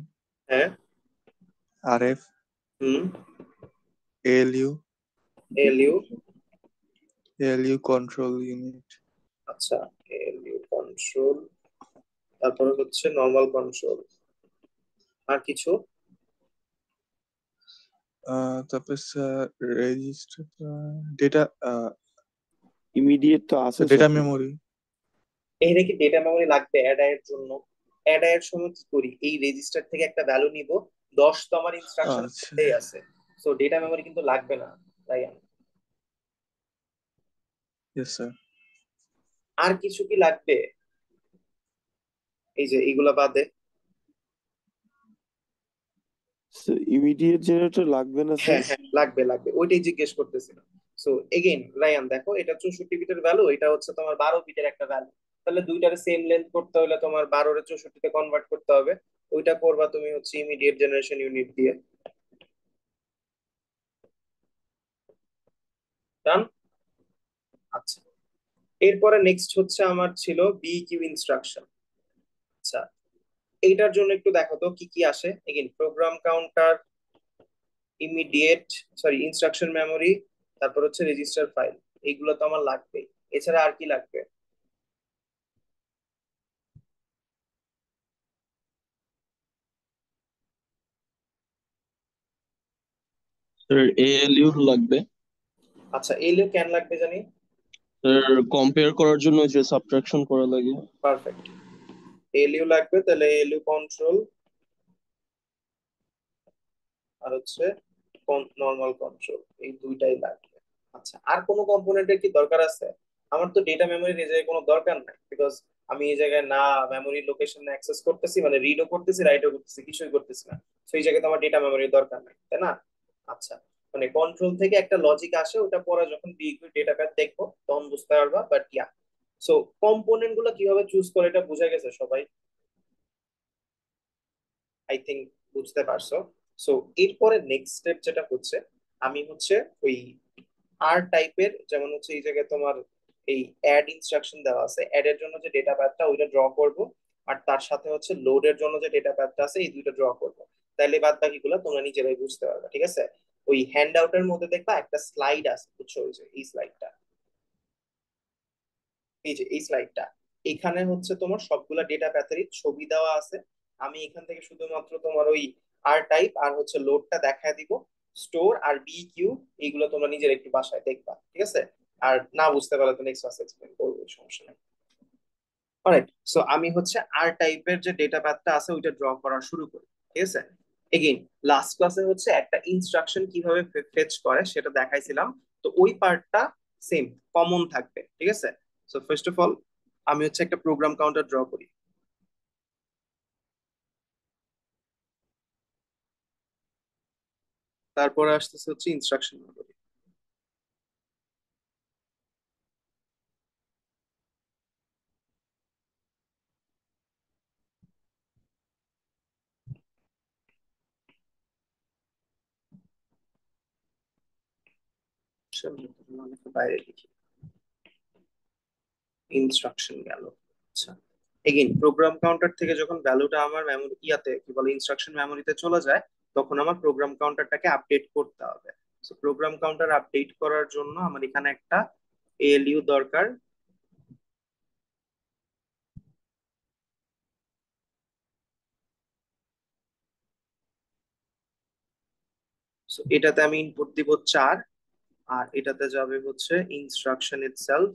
A: হ্যাঁ।
E: RF,
A: hmm.
E: ALU,
A: LU.
E: ALU control unit,
A: আচ্ছা, এলইউ কন্ট্রোল, তারপরে হচ্ছে নরমাল কন্ট্রোল, আর কিছু?
E: তারপর স্যার রেজিস্টার, ডেটা,
C: ইমিডিয়েট তো আছে
E: ডেটা
C: স্যার।
E: মেমোরি।
A: এখানে কি ডেটা মেমোরি লাগবে অ্যাড আই এর জন্য? অ্যাড আই এর সময় কি করি, এই রেজিস্টার থেকে একটা ভ্যালু নিব, 10 তো আমার ইনস্ট্রাকশন
E: আচ্ছা,
A: আছে, সো ডেটা মেমোরি কিন্তু লাগবে না, তাই
E: ইয়েস স্যার।
A: আর কিছু কি লাগবে এই যে এইগুলা বাদে?
C: ইমিডিয়েট জেনারেটর লাগবে না স্যার?
A: হ্যাঁ হ্যাঁ লাগবে লাগবে, ওইটাই জিজ্ঞেস করতেছিলাম। সো এগেইন রায়ান দেখো, এটা 64 বিটের ভ্যালু, এটা হচ্ছে তোমার 12 বিটের একটা ভ্যালু, তাহলে দুইটার সেম লেন্থ করতে হলে তোমার 12 রে 64 তে কনভার্ট করতে হবে। ওইটা করবা তুমি হচ্ছে ইমিডিয়েট জেনারেশন ইউনিট দিয়ে। ডান। আচ্ছা, এরপরে নেক্সট হচ্ছে আমার ছিল বিকিউ ইনস্ট্রাকশন। আচ্ছা, এইটার জন্য একটু দেখো তো কি কি আসে। Again program counter, immediate, sorry instruction memory, তারপর হচ্ছে রেজিস্টার ফাইল, এইগুলো তো আমার লাগবে। এছাড়া আর কি লাগবে?
F: স্যার এএলইউ লাগবে।
A: আচ্ছা, এলইউ কেন লাগবে জানি?
F: স্যার কম্পেয়ার করার জন্য যে সাবট্রাকশন করা লাগে।
A: পারফেক্ট, এলইউ লাগবে, তাহলে এলইউ কন্ট্রোল আর হচ্ছে নরমাল কন্ট্রোল, এই দুইটাই লাগবে। আচ্ছা, আর কোনো কম্পোনেন্টের কি দরকার আছে? আমার তো ডেটা মেমোরির এই জায়গায় কোনো দরকার নাই, বিকজ আমি এই জায়গায় না মেমোরি লোকেশন অ্যাক্সেস করতেছি, মানে রিডও করতেছি রাইটও করতেছি, কিছুই করতেছি না, সেই জায়গায় তো আমার ডেটা মেমোরির দরকার নাই, তাই না? আচ্ছা, মানে কন্ট্রোল থেকে একটা লজিক আসে, ওটা পরে যখন ডেটা প্যাড দেখবো তখন বুঝতে পারবা, বাট ইয়া। সো কম্পোনেন্ট গুলো কিভাবে চুজ করে এটা বুঝা গেছে সবাই, আই থিঙ্ক বুঝতে পারছো। সো এরপরে নেক্সট স্টেপ যেটা হচ্ছে, আমি হচ্ছে ওই আর টাইপের, যেমন হচ্ছে এই জায়গায় তোমার এই অ্যাড ইনস্ট্রাকশন দেওয়া আছে, অ্যাড এর জন্য যে ডেটা প্যাডটা ওইটা ড্র করব, আর তার সাথে হচ্ছে লোডের জন্য যে ডেটা প্যাডটা আছে এই দুইটা ড্র করব। তাইলে বাদ বাকিগুলো তোমরা নিজেরাই বুঝতে পারবে, ঠিক আছে? ওই হ্যান্ড আউটের মধ্যে দেখবা একটা স্লাইড আছে, বুঝছো, ওই যে এই স্লাইডটা, এই যে এই স্লাইডটা, এখানে হচ্ছে তোমার সবগুলা ডেটা প্যাথেরই ছবি দেওয়া আছে। আমি এখান থেকে শুধুমাত্র তোমার ওই আর টাইপ আর হচ্ছে লোডটা দেখায় দিব, স্টোর আর বি কিউ এইগুলো তোমরা নিজের একটু বাসায় দেখবা, ঠিক আছে? আর না বুঝতে পারলে তো নেক্সট ক্লাসে এক্সপ্লেন করবো, সমস্যা নেই। অলরাইট, সো আমি হচ্ছে আর টাইপের যে ডেটা প্যাথটা আছে ওইটা ড্র করা শুরু করি, ঠিক আছে? এগেইন লাস্ট ক্লাসে হচ্ছে একটা ইনস্ট্রাকশন কিভাবে ফেচ করে সেটা দেখাইছিলাম, তো ওই পার্টটা সেম কমন থাকবে, ঠিক আছে? সো ফার্স্ট অফ অল আমি হচ্ছে একটা প্রোগ্রাম কাউন্টার ড্র করি, তারপরে আসতেছে হচ্ছে ইনস্ট্রাকশন মেমোরি। বাইরে লিখি, ইনস্ট্রাকশন গেল। আচ্ছা, এগেইন প্রোগ্রাম কাউন্টার থেকে যখন ভ্যালুটা আমার মেমোরি ইয়াতে কি বলে ইনস্ট্রাকশন মেমোরিতে চলে যায়, তখন আমার প্রোগ্রাম কাউন্টারটাকে আপডেট করতে হবে। সো প্রোগ্রাম কাউন্টার আপডেট করার জন্য আমার এখানে একটা এএলইউ দরকার, সো এটাতে আমি ইনপুট দিব 4, আর এটাতে যাবে হচ্ছে ইনস্ট্রাকশন ইটসেলফ,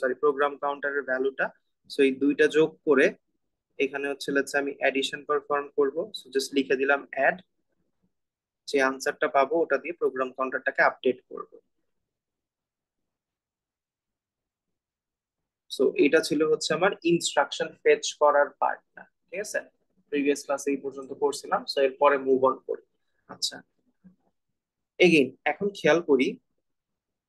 A: সরি প্রোগ্রাম কাউন্টারের ভ্যালুটা। সো এই দুইটা যোগ করে এখানে হচ্ছে লেটস আমি অ্যাডিশন পারফর্ম করব। সো জাস্ট লিখে দিলাম অ্যাড, যে আনসারটা পাবো ওটা দিয়ে প্রোগ্রাম কাউন্টারটাকে আপডেট করব। সো এটা ছিল হচ্ছে আমার ইনস্ট্রাকশন ফেচ করার পার্টটা, ঠিক আছে? প্রিভিয়াস ক্লাসে এই পর্যন্ত করছিলাম, সো এরপরে মুভ অন করি। আচ্ছা, এগেইন এখন খেয়াল করি,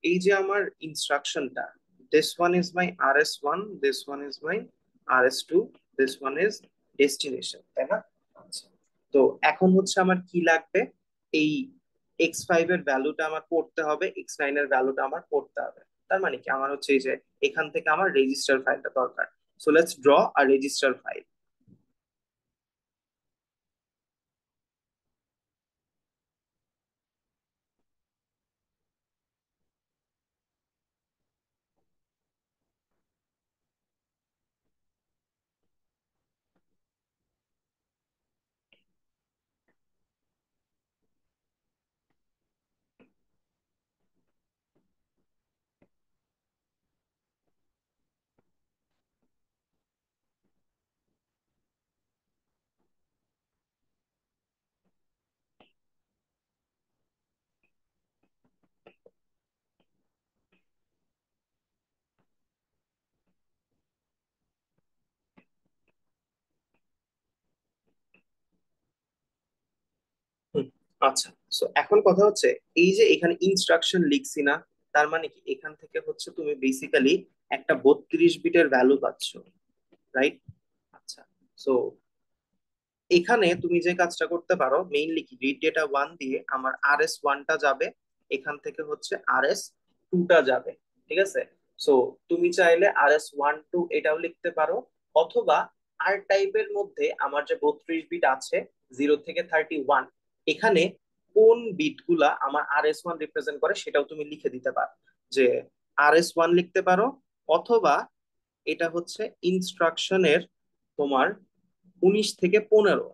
A: এই যে আমার ইনস্ট্রাকশনটা, this one is my RS1, this one is my RS2, this one is destination, তাই না? আচ্ছা, তো এখন হচ্ছে আমার কি লাগবে, এই x5 এর ভ্যালুটা আমার পড়তে হবে, x9 এর ভ্যালুটা আমার পড়তে হবে। তার মানে কি আমার হচ্ছে এই যে এখান থেকে আমার রেজিস্টার ফাইলটা দরকার। So let's draw a register file. আচ্ছা, সো এখন কথা হচ্ছে, এই যে এখানে ইনস্ট্রাকশন লিখছি না, তার মানে কি এখান থেকে হচ্ছে তুমি বেসিক্যালি একটা 32 বিটের ভ্যালু পাচ্ছ, রাইট? আচ্ছা, সো এখানে তুমি যে কাজটা করতে পারো, মেইনলি কি রিড ডেটা 1 দিয়ে আমার RS1টা যাবে, এখান থেকে হচ্ছে RS2টা যাবে, ঠিক আছে? সো তুমি চাইলে RS12 এটাও লিখতে পারো, অথবা আর টাইপের মধ্যে আমার যে 32 বিট আছে 0 থেকে 31, এখানে কোন বিটগুলা আমার RS1 রিপ্রেজেন্ট করে সেটাও তুমি লিখে দিতে পারো, যে RS1 লিখতে পারো, অথবা এটা হচ্ছে ইনস্ট্রাকশনের তোমার 19 থেকে 15,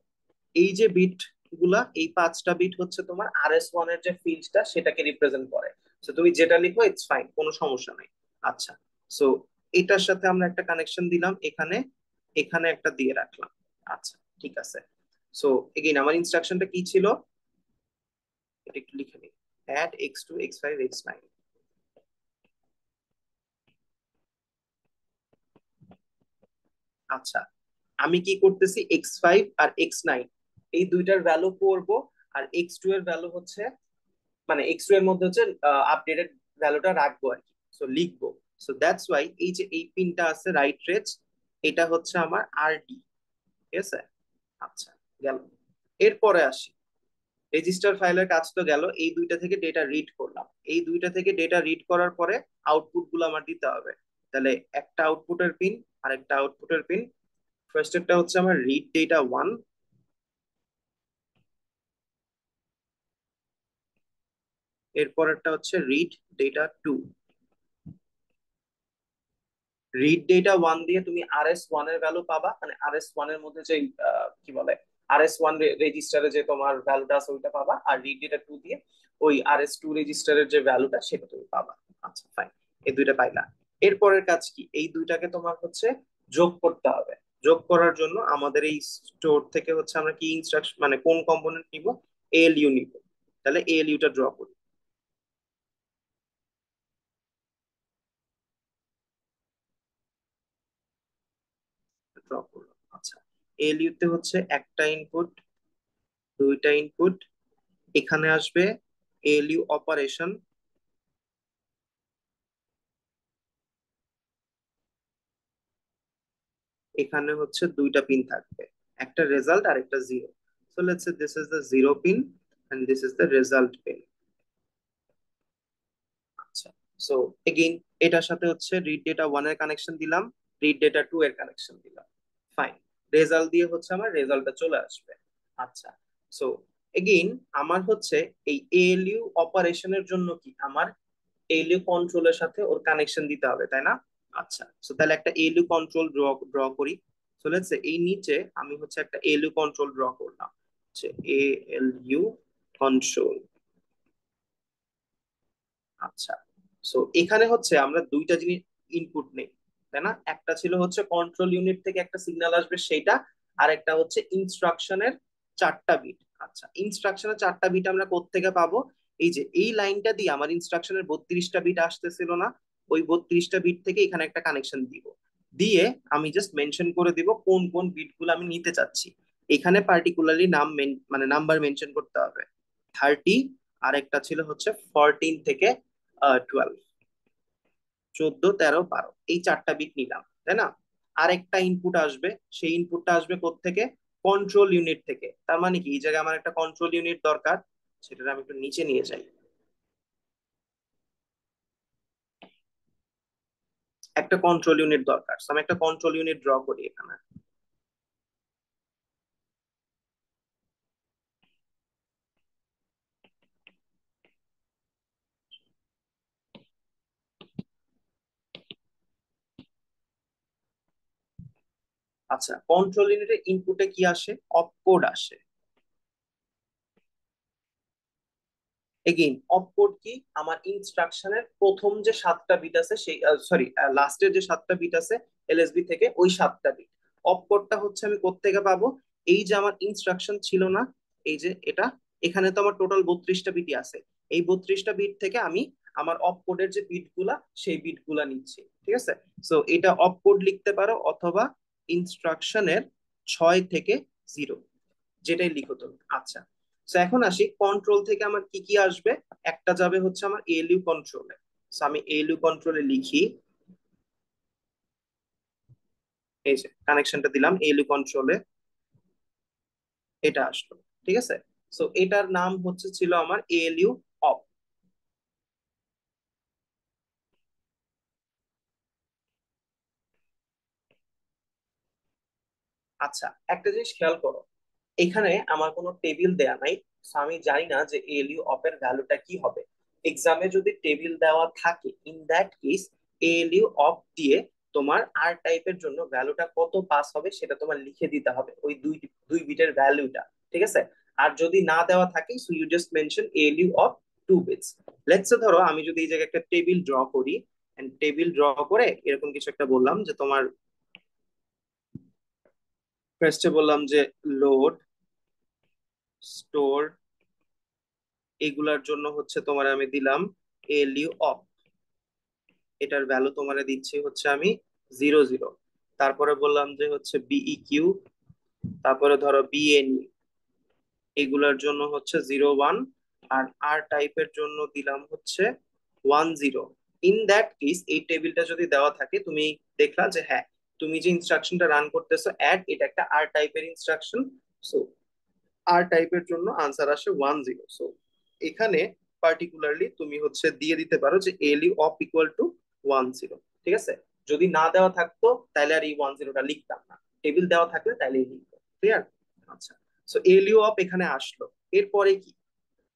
A: এই যে বিট গুলা, এই 5টা বিট হচ্ছে তোমার RS1 এর যে ফিল্ডটা সেটাকে রিপ্রেজেন্ট করে। তো তুমি যেটা লিখো ইটস ফাইন, কোনো সমস্যা নাই। আচ্ছা, সো এটার সাথে আমরা একটা কানেকশন দিলাম, এখানে এখানে একটা দিয়ে রাখলাম। আচ্ছা, ঠিক আছে। সো এগেইন আমার ইনস্ট্রাকশনটা কি ছিল, এটা একটু লিখে নিই, অ্যাড x2 x5 x9। আচ্ছা, আমি কি করতেছি, x5 আর x9 এই দুইটার ভ্যালু করব, আর x2 এর ভ্যালু হচ্ছে, মানে x2 এর মধ্যে হচ্ছে আপডেটেড ভ্যালুটা রাখবো আর কি, সো লিখবো। সো দ্যাটস ওয়াই এই যে এই পিনটা আছে রাইট রেজ, এটা হচ্ছে আমার RD, ঠিক আছে? আচ্ছা, গেল। এরপরে আসি, রেজিস্টার ফাইলের কাজ তো গেল, এই দুইটা থেকে ডেটা রিড করলাম, এই দুইটা থেকে ডেটা রিড করার পরে আউটপুট গুলো আমার দিতে হবে। তাহলে একটা আউটপুটের পিন আর একটা আউটপুটের পিন, ফার্স্ট একটা হচ্ছে আমার রিড ডেটা 1, এরপরেরটা হচ্ছে রিড ডেটা 2। রিড ডেটা 1 দিয়ে তুমি RS1 এর ভ্যালু পাবা, মানে RS1 এর মধ্যে যে কি বলে RS1 রেজিস্টারে যে তোমার ভ্যালুটা আছে ওইটা পাবা, আর রিড ডেটা 2 দিয়ে ওই RS2 রেজিস্টারের যে ভ্যালুটা সেটা তুমি পাবা। আচ্ছা, ফাইন, এই দুইটা পাইলা। এরপরের কাজ কি, এই দুইটাকে তোমার হচ্ছে যোগ করতে হবে। যোগ করার জন্য আমাদের এই স্টোর থেকে হচ্ছে আমরা কি ইনস্ট্রাকশন, মানে কোন কম্পোনেন্ট নিব, ALU নিব। তাহলে ALU টা ড্র করি, ড্র করলাম। আচ্ছা, ALU তে হচ্ছে একটা ইনপুট, দুইটা ইনপুট, এখানে আসবে ALU অপারেশন, এখানে হচ্ছে দুইটা পিন থাকবে, একটা রেজাল্ট আর একটা zero. So let's say this is the zero pin and this is the result pin. আচ্ছা, সো এগেইন এটার সাথে হচ্ছে রিড ডেটা 1 এর কানেকশন দিলাম, রিড ডেটা 2 এর কানেকশন দিলাম, ফাইন। রেজাল্ট দিয়ে হচ্ছে আমার রেজাল্টটা চলে আসবে। আচ্ছা, সো এগেইন আমার হচ্ছে এই ALU অপারেশনের জন্য কি আমার ALU কন্ট্রোলের সাথে ওর কানেকশন দিতে হবে, তাই না? আচ্ছা, সো তাহলে একটা ALU কন্ট্রোল ড্র করি। সো লেটস সে এই নিচে আমি হচ্ছে একটা ALU কন্ট্রোল ড্র করলাম, হচ্ছে ALU কন্ট্রোল। আচ্ছা, সো এখানে হচ্ছে আমরা দুইটা জিনিস ইনপুট নেই, তাই না? একটা ছিল হচ্ছে কন্ট্রোল ইউনিট থেকে একটা সিগন্যাল আসবে সেইটা, আর একটা হচ্ছে ইনস্ট্রাকশনের 4টা বিট। আচ্ছা, ইনস্ট্রাকশনের 4টা বিট আমরা কোত্থেকে পাবো? এই যে এই লাইনটা দিয়ে আমার ইনস্ট্রাকশনের 32টা বিট আসতেছিল না, ওই 32টা বিট থেকে এখানে একটা কানেকশন দিব, দিয়ে আমি জাস্ট মেনশন করে দিব কোন কোন বিট গুলো আমি নিতে চাচ্ছি। এখানে পার্টিকুলারলি মানে নাম্বার মেনশন করতে হবে, 30, আর একটা ছিল হচ্ছে 14 থেকে 12, 14, 13, 12, এই 4টা বিট নিলাম, তাই না? আরেকটা ইনপুট আসবে, সেই ইনপুটটা আসবে কোত্থেকে? কন্ট্রোল ইউনিট থেকে। তার মানে কি, এই জায়গায় আমার একটা কন্ট্রোল ইউনিট দরকার, সেটা আমি একটু নিচে নিয়ে যাই। একটা কন্ট্রোল ইউনিট দরকার, আমি একটা কন্ট্রোল ইউনিট ড্র করি এখানে। আচ্ছা, কন্ট্রোল ইউনিটের ইনপুটে কি আসে? অপকোড আসে। এগেইন অপকোড কি? আমার ইনস্ট্রাকশনের প্রথম যে 7টা বিট আছে, সেই সরি লাস্টের যে 7টা বিট আছে এলএসবি থেকে, ওই 7টা বিট। অপকোডটা হচ্ছে আমি কোত্থেকে পাবো? এই যে আমার ইনস্ট্রাকশন ছিল না, এই যে এটা, এখানে তো আমার টোটাল 32টা বিটই আছে, এই 32টা বিট থেকে আমি আমার অপকোডের যে বিট গুলা, সেই বিট গুলা নিচ্ছি, ঠিক আছে? সো এটা অপকোড লিখতে পারো, অথবা ইনস্ট্রাকশনের 6 থেকে 0, যেটাই লিখো তুমি। আচ্ছা, তো এখন আসি কন্ট্রোল থেকে আমার কি কি আসবে। একটা যাবে হচ্ছে আমার এএলইউ কন্ট্রোলে, আমি এএলইউ কন্ট্রোলে লিখি, এই যে কানেকশনটা দিলাম এএলইউ কন্ট্রোলে, এটা আসলো, ঠিক আছে? সো এটার নাম হচ্ছে ছিল আমার এএলইউ অফ। আচ্ছা, একটা জিনিস খেয়াল করো, এখানে আমার কোনো টেবিল দেয়া নাই, so আমি জানি না যে এএলইউ অফ এর ভ্যালুটা কি হবে। এক্সামে যদি টেবিল দেওয়া থাকে, in that case ALU of দিয়ে তোমার আর টাইপের জন্য ভ্যালুটা কত পাস হবে সেটা তোমার লিখে দিতে হবে, ওই দুই দুই বিটের ভ্যালুটা, ঠিক আছে? আর যদি না দেওয়া থাকে, so you just mention ALU of 2 bits. Let's say ধরো আমি যদি এই জায়গায় একটা টেবিল ড্র করি, এন্ড টেবিল ড্র করে এরকম কিছু একটা বললাম যে তোমার, ফার্স্টে বললাম যে লোড, স্টোর, এগুলার জন্য হচ্ছে তোমার আমি দিলাম এলইউ অফ, এটার ভ্যালু তোমার দিচ্ছি হচ্ছে আমি 0, 0। তারপরে বললাম যে হচ্ছে বিই কিউ, তারপরে ধরো বিএনই, এগুলার জন্য হচ্ছে 0, 1, আর আর টাইপের জন্য দিলাম হচ্ছে 1, 0। ইন দ্যাট কেস এই টেবিলটা যদি দেওয়া থাকে, তুমি দেখলা যে হ্যাঁ, তুমি যে ইনস্ট্রাকশনটা রান করতেছো অ্যাড, এটা একটা আর টাইপের ইনস্ট্রাকশন, সো আর টাইপের জন্য আনসার আসে 1, 0। সো এখানে পার্টিকুলারলি তুমি হচ্ছে দিয়ে দিতে পারো যে এলইউ অফ ইকুয়াল টু 1, 0, ঠিক আছে? যদি না দেওয়া থাকতো তাহলে আর এই 1, 0টা লিখতাম না, টেবিল দেওয়া থাকলে তাহলেই লিখবো, ক্লিয়ার? আচ্ছা, সো এলইউ অফ এখানে আসলো, এরপরে কি?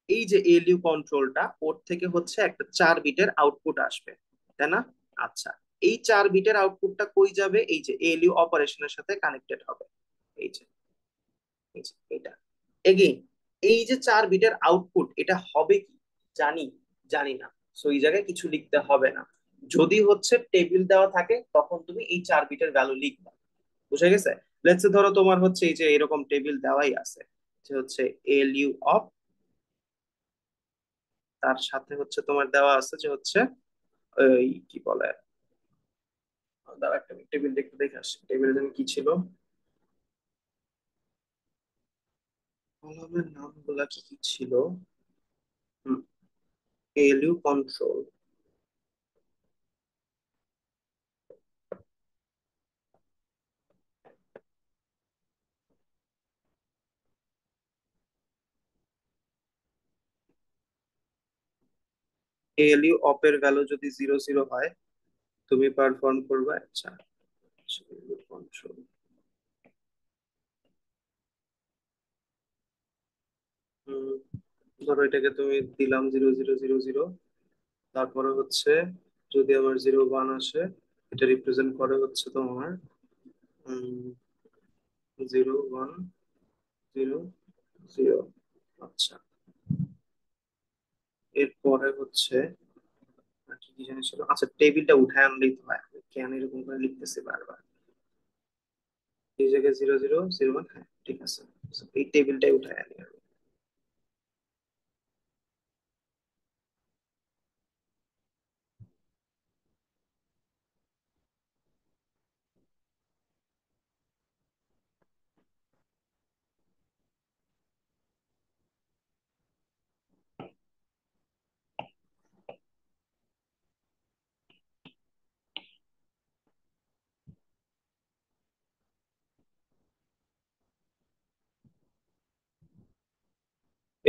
A: এই যে এলইউ কন্ট্রোলটা, ওর থেকে হচ্ছে একটা 4 বিটের আউটপুট আসবে, তাই না? আচ্ছা, এই 4 বিটের আউটপুটটা কই যাবে? এই যে এলইউ অপারেশনের সাথে কানেক্টেড হবে, এই যে এটা। এগেইন এই যে 4 বিটের আউটপুট, এটা হবে কি জানি, জানি না, সো এই জায়গায় কিছু লিখতে হবে না। যদি হচ্ছে টেবিল দেওয়া থাকে তখন তুমি এই 4 বিটের ভ্যালু লিখবা, বুঝে গেছে? লেটস ধরো তোমার হচ্ছে এই যে এরকম টেবিল দেওয়াই আছে, যে হচ্ছে এলইউ অফ, তার সাথে হচ্ছে তোমার দেওয়া আছে যে হচ্ছে ওই কি বলে, দাঁড়া একটা টেবিল দেখতে দেখে আসি, টেবিলের জন্য কি ছিল, কলামের নামগুলা কি কি ছিল। এলইউ কন্ট্রোল, এলইউ অফ এর ভ্যালু যদি 0, 0 হয় তুমি পারফর্ম করবে। আচ্ছা, কন্ট্রোল, ধরো এটাকে তুমি দিলাম 0, 0, 0, 0, তারপরে হচ্ছে যদি আমার 0, 1 আসে, এটা রিপ্রেজেন্ট করে হচ্ছে তোমার 0, 1, 0, 0। আচ্ছা, এরপরে হচ্ছে কি জানি ছিল, আচ্ছা টেবিলটা উঠায় আনলেই তো হয়, আমি কেন এরকম করে লিখতেছি বারবার। এই জায়গায় 0001, হ্যাঁ ঠিক আছে। So, এই টেবিলটাই উঠায় আনি আমি।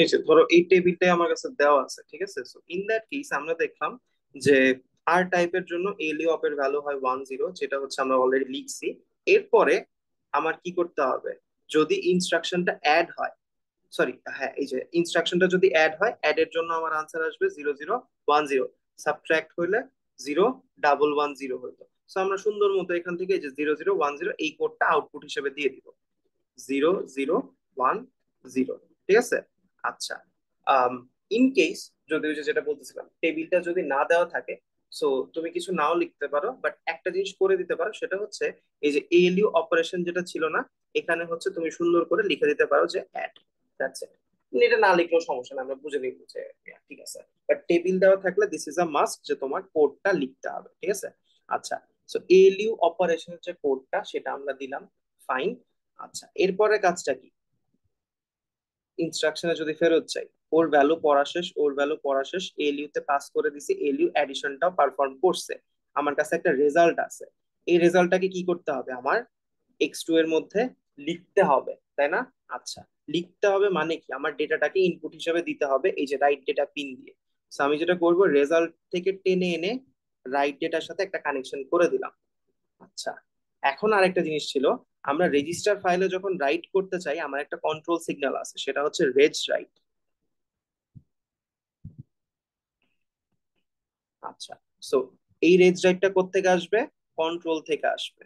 A: এই যে ধরো এই টেবিলটাই আমার কাছে দেওয়া আছে, ঠিক আছে। সো ইন দ্যাট কেস আমরা দেখলাম যে আর টাইপের জন্য এলিও অপের ভ্যালু হয় 10, যেটা হচ্ছে আমরা অলরেডি লিখছি। এরপরে আমার কি করতে হবে, যদি ইনস্ট্রাকশনটা অ্যাড হয়, সরি হ্যাঁ এই যে ইনস্ট্রাকশনটা যদি অ্যাড হয়, অ্যাড এর জন্য আমার আনসার আসবে 0010, সাবট্রাক্ট হইলে 0110 হইতো। সো আমরা সুন্দর মতো এখান থেকে এই যে 0010 এই কোডটা আউটপুট হিসেবে দিয়ে দিব, 0010, ঠিক আছে। আচ্ছা, ইন কেস যদি ওই যে যেটা বলতেছিলাম টেবিলটা যদি না দেওয়া থাকে, সো তুমি কিছু নাও লিখতে পারো, বাট একটা জিনিস করে দিতে পারো, সেটা হচ্ছে এই যে এএলইউ অপারেশন যেটা ছিল না, এখানে হচ্ছে তুমি সুন্দর করে লিখে দিতে পারো যে অ্যাড, দ্যাটস ইট। এটা না লিখলেও সমস্যা না, আমরা বুঝে নিব যে yeah, ঠিক আছে। বাট টেবিল দেওয়া থাকলে দিস ইজ আ মাস্ট যে তোমার কোডটা লিখতে হবে, ঠিক আছে। আচ্ছা, সো এএলইউ অপারেশনের যে কোডটা সেটা আমরা দিলাম, ফাইন। আচ্ছা, এরপরে কাজটা কি, ইনস্ট্রাকশনে যদি ফেরত চাই, ওর ভ্যালু পড়া শেষ, ওর ভ্যালু পড়া শেষ, এলইউ তে পাস করে দিছি, এলইউ অ্যাডিশনটাও পারফর্ম করছে, আমার কাছে একটা রেজাল্ট আছে। এই রেজাল্টটাকে কি করতে হবে, আমার x2 এর মধ্যে লিখতে হবে, তাই না? আচ্ছা, লিখতে হবে মানে কি, আমার ডেটাটাকে ইনপুট হিসেবে দিতে হবে এই যে রাইট ডেটা পিন দিয়ে। সো আমি যেটা করব, রেজাল্ট থেকে টেনে এনে রাইট ডেটার সাথে একটা কানেকশন করে দিলাম। আচ্ছা, এখন আরেকটা জিনিস ছিল, আমরা রেজিস্টার ফাইলে যখন রাইট করতে চাই, আমার একটা কন্ট্রোল সিগন্যাল আছে, সেটা হচ্ছে রেজ রাইট। আচ্ছা, সো এই রেজ রাইটটা কোত্থেকে আসবে, কন্ট্রোল থেকে আসবে,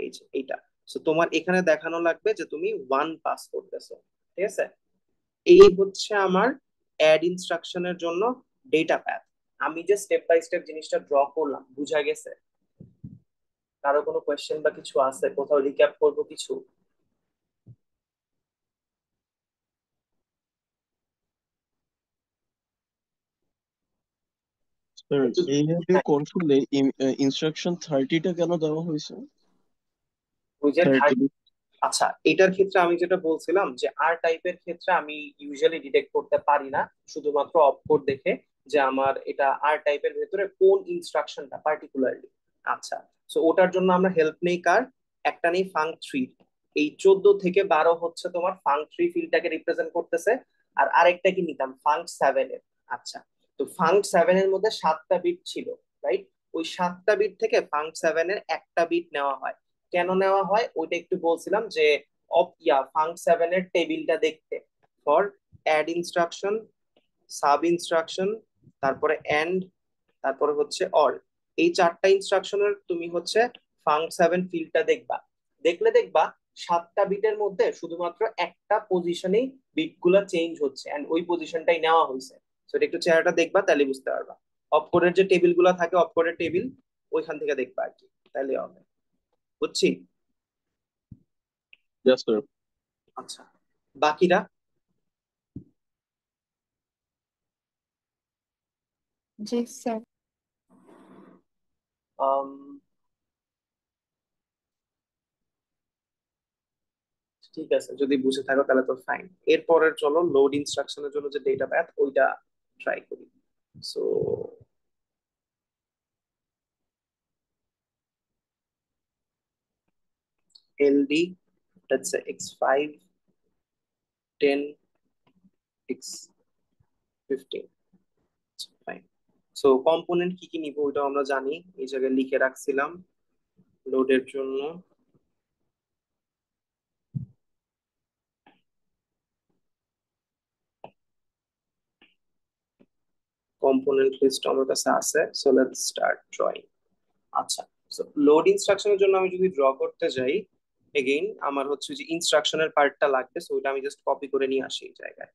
A: এই যে এইটা। সো তোমার এখানে দেখানো লাগবে যে তুমি 1 পাস করতেছো, ঠিক আছে। এই হচ্ছে আমার অ্যাড ইনস্ট্রাকশনের জন্য ডেটা প্যাথ। আমি যে স্টেপ বাই স্টেপ জিনিসটা ড্র করলাম, বুঝা গেছে? কারো কোনো কোয়েশ্চেন বা কিছু আছে, কোথাও রিক্যাপ করবো কিছু?
F: স্যার,
A: একটু
F: এইভাবে কন্ট্রোলে ইনস্ট্রাকশন 30টা কেন দেওয়া হয়েছে?
A: ওই যে
F: 30।
A: আচ্ছা, এটার ক্ষেত্রে আমি যেটা বলছিলাম যে আর টাইপের ক্ষেত্রে আমি ইউজুয়ালি ডিটেক্ট করতে পারি না, শুধুমাত্র অপকোড দেখে, যে আমার এটা আর টাইপের ভেতরে কোন ইনস্ট্রাকশনটা পার্টিকুলারলি। আচ্ছা, সো ওটার জন্য আমরা হেল্প নেই কার, একটা নেই ফাঙ্ক 3। এই 14 থেকে 12 হচ্ছে তোমার ফাঙ্ক 3 ফিল্ডটাকে রিপ্রেজেন্ট করতেছে, আর আরেকটা কি নিতাম, ফাঙ্ক 7 এর। আচ্ছা, তো ফাঙ্ক 7 এর মধ্যে 7টা বিট ছিল, রাইট? ওই 7টা বিট থেকে ফাঙ্ক 7 এর একটা বিট নেওয়া হয়। কেন নেওয়া হয় ওইটা একটু বলছিলাম, যে ফাঙ্ক 7 এর টেবিলটা দেখতে, for add instruction, sub instruction, তারপরে এন্ড, তারপরে হচ্ছে অল। এই 4টা ইনস্ট্রাকশনের তুমি হচ্ছে ফাঙ্ক 7 ফিল্ডটা দেখবা, দেখলে দেখবা 7টা বিটের মধ্যে শুধুমাত্র একটা পজিশনেই বিটগুলো চেঞ্জ হচ্ছে, এন্ড ওই পজিশনটাই নেওয়া হয়েছে। তো এটা একটু চেহারাটা দেখবা, তাহলে বুঝতে পারবা। অপকোডের যে টেবিল গুলা থাকে, অপকোডের টেবিল, ওইখান থেকে দেখবা আর কি, তাহলে হবে। বুঝছি?
F: Yes sir.
A: আচ্ছা, বাকিরা
B: জি স্যার।
A: আম, ঠিক আছে, যদি বুঝে থাকো তাহলে তো ফাইন। এরপরের চলো লোড ইনস্ট্রাকশনের জন্য যে ডেটা প্যাথ, ওইটা ট্রাই করি। So LD, let's say x5, 10, x15, fine. So component কি কি নিব ওইটাও আমরা জানি, এই জায়গায় লিখে রাখছিলাম লোডের জন্য। কম্পোনেন্ট লিস্ট আমার কাছে আছে, সো লেটস স্টার্ট ড্রয়িং। আচ্ছা, সো লোড ইনস্ট্রাকশনের জন্য আমি যদি ড্র করতে যাই, এগেইন আমার হচ্ছে যে ইনস্ট্রাকশনের পার্টটা লাগবে, সো ওইটা আমি জাস্ট কপি করে নিয়ে আসি এই জায়গায়।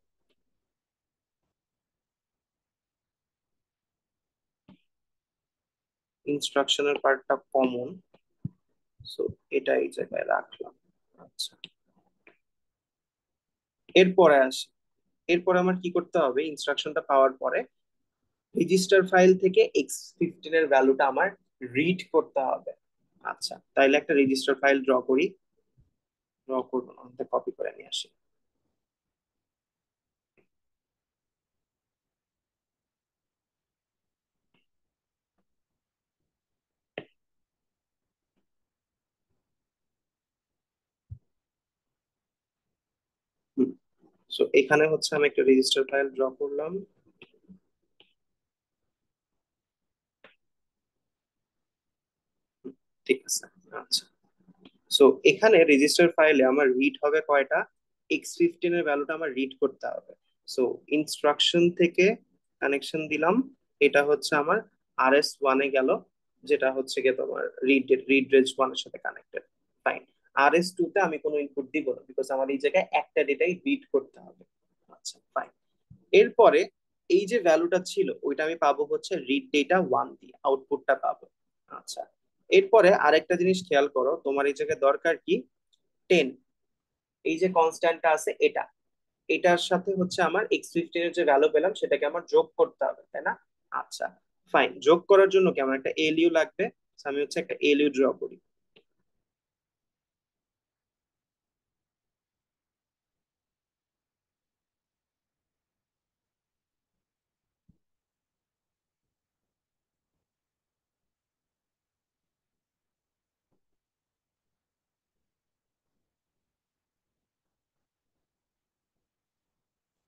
A: ইনস্ট্রাকশনের পার্টটা কমন, সো এটা এই জায়গায় রাখলাম। আচ্ছা, এরপরে আসি। এরপরে আমার কি করতে হবে, ইনস্ট্রাকশনটা পাওয়ার পরে রেজিস্টার ফাইল থেকে x15 এর ভ্যালুটা আমার রিড করতে হবে। আচ্ছা, তাইলে একটা রেজিস্টার ফাইল ড্র করি। ড্র করবো না, কপি করে নিয়ে আসি। সো এখানে হচ্ছে আমি একটা রেজিস্টার ফাইল ড্র করলাম। ঠিক আছে। আচ্ছা, সো এখানে রেজিস্টার ফাইলে আমার রিড হবে কয়টা, x15 এর ভ্যালুটা আমার রিড করতে হবে। সো ইনস্ট্রাকশন থেকে কানেকশন দিলাম, এটা হচ্ছে আমার RS1 এ গেল, যেটা হচ্ছে গিয়ে তোমার রিড রেঞ্জ 1 এর সাথে কানেক্টেড। ফাইন। RS2 তে আমি কোনো ইনপুট দিব না, বিকজ আমার এই জায়গায় একটা ডেটাই রিড করতে হবে। আচ্ছা, ফাইন। এরপরে এই যে ভ্যালুটা ছিল ওইটা আমি পাবো হচ্ছে রিড ডেটা 1 দিয়ে, আউটপুটটা পাবো। আচ্ছা, এরপরে আরেকটা জিনিস খেয়াল করো, তোমার এই জায়গায় দরকার কি, 10, এই যে কনস্ট্যান্টটা আছে এটা, এটার সাথে হচ্ছে আমার x15 এর যে ভ্যালু পেলাম সেটাকে আমার যোগ করতে হবে, তাই না? আচ্ছা, ফাইন। যোগ করার জন্য কি আমার একটা এলইউ লাগবে। So, আমি হচ্ছে একটা এলইউ ড্র করি।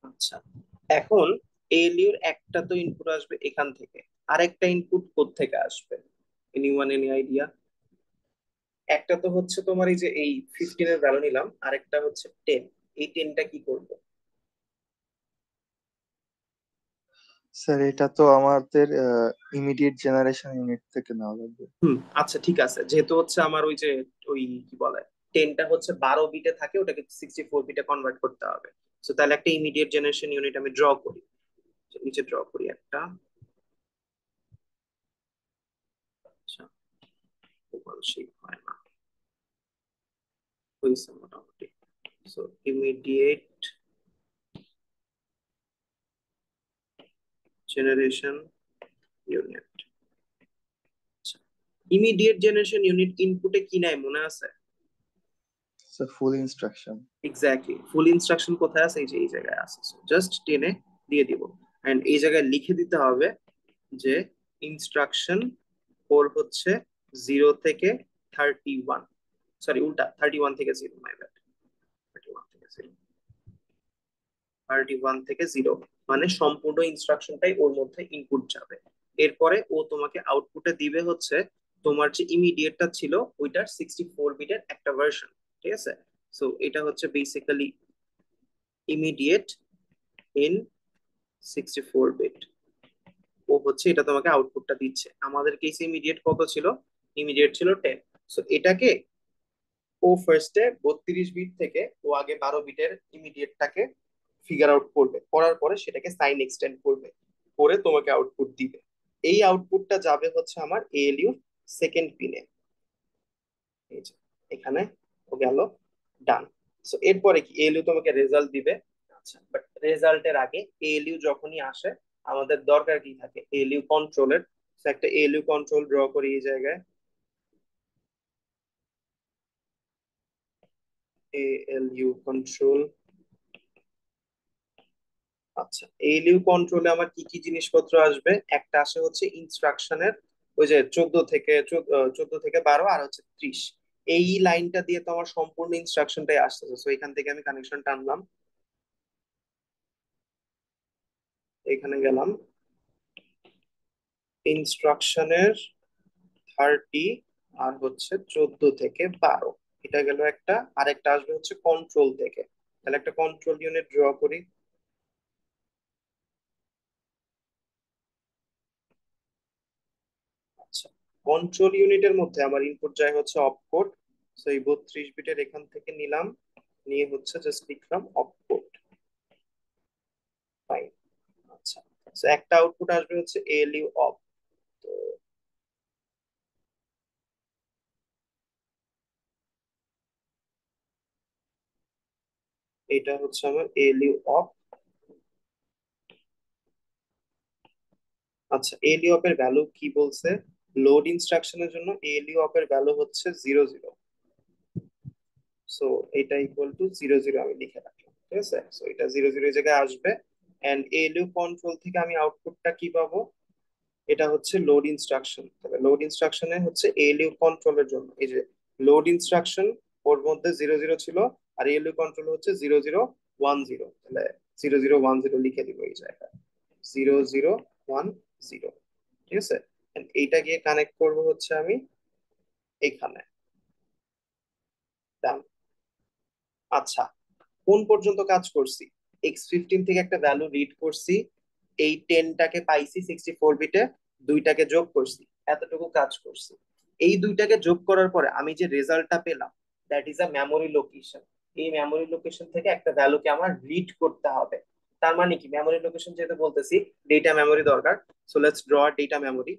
A: আচ্ছা, এখন এলইউর একটা তো ইনপুট আসবে এখান থেকে, আরেকটা ইনপুট কোথা থেকে আসবে? Anyone, any idea? একটা তো হচ্ছে তোমার এই যে এই 15 এর ভ্যালু নিলাম, আরেকটা হচ্ছে 10। এই 10টা কি করবে?
E: স্যার এটা তো আমাদের ইমিডিয়েট জেনারেশন ইউনিট থেকে নেওয়া লাগবে।
A: আচ্ছা, ঠিক আছে। যেহেতু হচ্ছে আমার ওই যে ওই কি বলে 10টা হচ্ছে 12 বিটে থাকে, ওটাকে 64 বিটে কনভার্ট করতে হবে। তো তাহলে একটা ইমিডিয়েট জেনারেশন ইউনিট আমি ড্র করি। নিচে ড্র করি একটা। আচ্ছা, ওভাল শেপ হয় না, হয়েছে মোটামুটি। So immediate generation unit. Immediate generation unit ইনপুটে কি নেয় মনে আছে?
E: Sir full instruction.
A: Exactly, full instruction কোথায় আছে? এই যে এই জায়গায় আছে। জাস্ট টেনে দিয়ে দিব, এন্ড এই জায়গায় লিখে দিতে হবে যে ইনস্ট্রাকশন ওর হচ্ছে 0 থেকে 31, সরি উল্টা, 31 থেকে 0, মাই ব্যাড। 31 থেকে 0, 31 থেকে 0, মানে সম্পূর্ণ ইনস্ট্রাকশনটাই ওর মধ্যে ইনপুট যাবে। এরপরে ও তোমাকে আউটপুটে দিবে হচ্ছে তোমার যে ইমিডিয়েটটা ছিল ওইটার 64 বিটের একটা ভার্সন। ঠিক আছে, সো এটা হচ্ছে বেসিক্যালি ইমিডিয়েট ইন 64 বিট। ও হচ্ছে এটা তোমাকে আউটপুটটা দিচ্ছে। আমাদের কেসে ইমিডিয়েট কত ছিল? ইমিডিয়েট ছিল 10। সো এটাকে ও ফার্স্টে 32 বিট থেকে ও আগে 12 বিটের ইমিডিয়েটটাকে ফিগার আউট করবে, করার পরে সেটাকে সাইন এক্সটেন্ড করবে, করে তোমাকে আউটপুট দিবে। এই আউটপুটটা যাবে হচ্ছে আমার এএলইউ সেকেন্ড পিনে। এই যে এখানে ও গেল, ডান। সো এরপরে কি এএলইউ তোমাকে রেজাল্ট দিবে। আচ্ছা, বাট রেজাল্টের আগে এএলইউ যখনই আসে আমাদের দরকার কি থাকে, এএলইউ কন্ট্রোলের। একটা এএলইউ কন্ট্রোল ড্র করি এই জায়গায়, এএলইউ কন্ট্রোল। আচ্ছা, এএলইউ কন্ট্রোলে আমার কি কি জিনিসপত্র আসবে? একটা আসে হচ্ছে ইনস্ট্রাকশনের ওই যে 14 থেকে 12 আর হচ্ছে 30, এই লাইনটা দিয়ে তো আমার সম্পূর্ণ ইনস্ট্রাকশনটাই আসতেছে। তো এখান থেকে আমি কানেকশন টানলাম, এখানে গেলাম, ইনস্ট্রাকশনের 30 আর হচ্ছে 14 থেকে 12, এটা গেল একটা। আরেকটা আসবে হচ্ছে কন্ট্রোল থেকে, তাহলে একটা কন্ট্রোল ইউনিট ড্র করি। আচ্ছা, কন্ট্রোল ইউনিটের মধ্যে আমার ইনপুট যায় হচ্ছে অপকোড। সো এই 32 বিটের এখান থেকে নিলাম, নিয়ে হচ্ছে জাস্ট লিখলাম অপকোড। ফাইন। আচ্ছা, তো একটা আউটপুট আসবে হচ্ছে এএলইউ অফ। তো এটা হচ্ছে আমার এএলইউ অফ। আচ্ছা, এএলইউ অফ এর ভ্যালু কি বলছে? লোড ইনস্ট্রাকশনের জন্য এএলইউ অফ এর ভ্যালু হচ্ছে 0 0। সো এটা ইকুয়াল টু 0 0 আমি লিখে রাখলাম, ঠিক আছে। সো এটা 0 0 এই জায়গায় আসবে। এন্ড এএলইউ কন্ট্রোল থেকে আমি আউটপুটটা কি পাবো? এটা হচ্ছে লোড ইনস্ট্রাকশন। তাহলে লোড ইনস্ট্রাকশনে হচ্ছে এএলইউ কন্ট্রোলের জন্য এই যে লোড ইনস্ট্রাকশন, ওর মধ্যে 0 0 ছিল, আর এএলইউ কন্ট্রোল হচ্ছে 0 0 1 0। তাহলে 0 0 1 0 লিখে দিব এই জায়গায়, 0 0 1 0, ঠিক আছে। And এইটা গিয়ে কানেক্ট করব হচ্ছে আমি এখানে। ডান। আচ্ছা, কোন পর্যন্ত কাজ করছি? x15 থেকে একটা ভ্যালু রিড করছি, এই 10টাকে পাইছি 64 বিটে, দুইটাকে যোগ করছি, এতটুকু কাজ করছি। এই দুইটাকে যোগ করার পরে আমি যে রেজাল্টটা পেলাম, that is a memory location. এই মেমোরি লোকেশন থেকে একটা ভ্যালুকে আমার রিড করতে হবে। তার মানে কি, মেমোরি লোকেশন যেহেতু বলতেছি, ডেটা মেমোরি দরকার। So let's draw data memory.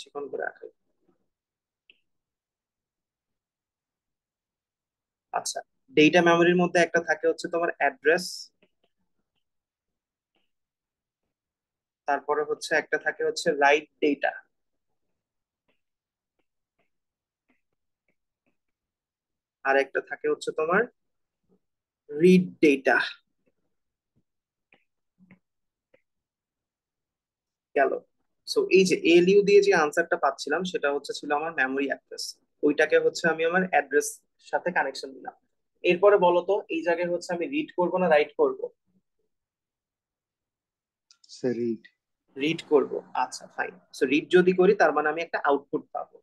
A: চিকন করে রাখি। আচ্ছা, ডেটা মেমোরির মধ্যে একটা থাকে হচ্ছে তোমার অ্যাড্রেস, তারপরে হচ্ছে একটা থাকে হচ্ছে রাইট ডেটা, আর একটা থাকে হচ্ছে তোমার রিড ডেটা। গেল। সো এই যে এলইউ দিয়ে যে আনসারটা পাচ্ছিলাম সেটা হচ্ছে ছিল আমার মেমোরি অ্যাড্রেস, ওইটাকে হচ্ছে আমি আমার অ্যাড্রেস সাথে কানেকশন দিলাম। এরপরে বলো তো, এই জায়গায় হচ্ছে আমি রিড করব না রাইট করব?
E: রিড।
A: রিড করব। আচ্ছা ফাইন। সো রিড যদি করি তার মানে আমি একটা আউটপুট পাবো।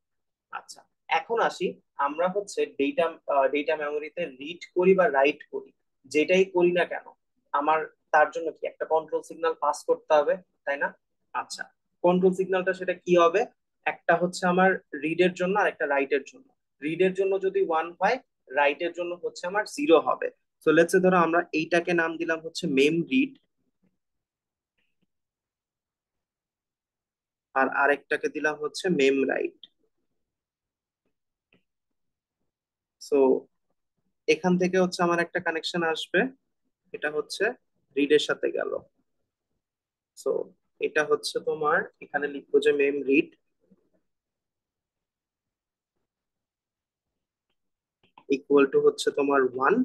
A: আচ্ছা, এখন আসি, আমরা হচ্ছে ডেটা মেমোরিতে রিড করি বা রাইট করি, যেটাই করি না কেন, আমার তার জন্য কি একটা কন্ট্রোল সিগন্যাল পাস করতে হবে, তাই না? আচ্ছা, কন্ট্রোল সিগন্যালটা সেটা কি হবে? একটা হচ্ছে আমার রিডের জন্য আর একটা রাইটের জন্য। রিডের জন্য যদি 1 হয়, রাইটের জন্য হচ্ছে আমার 0 হবে। তো লেটস ধরো আমরা এইটাকে নাম দিলাম হচ্ছে মেম রিড, আর আরেকটাকে দিলাম হচ্ছে মেম রাইট। সো এখান থেকে হচ্ছে আমার একটা কানেকশন আসবে, এটা হচ্ছে রিডের সাথে গেল। সো এটা হচ্ছে তোমার, এখানে লিখবো যে মেম রিড ইকুয়াল টু হচ্ছে তোমার 1।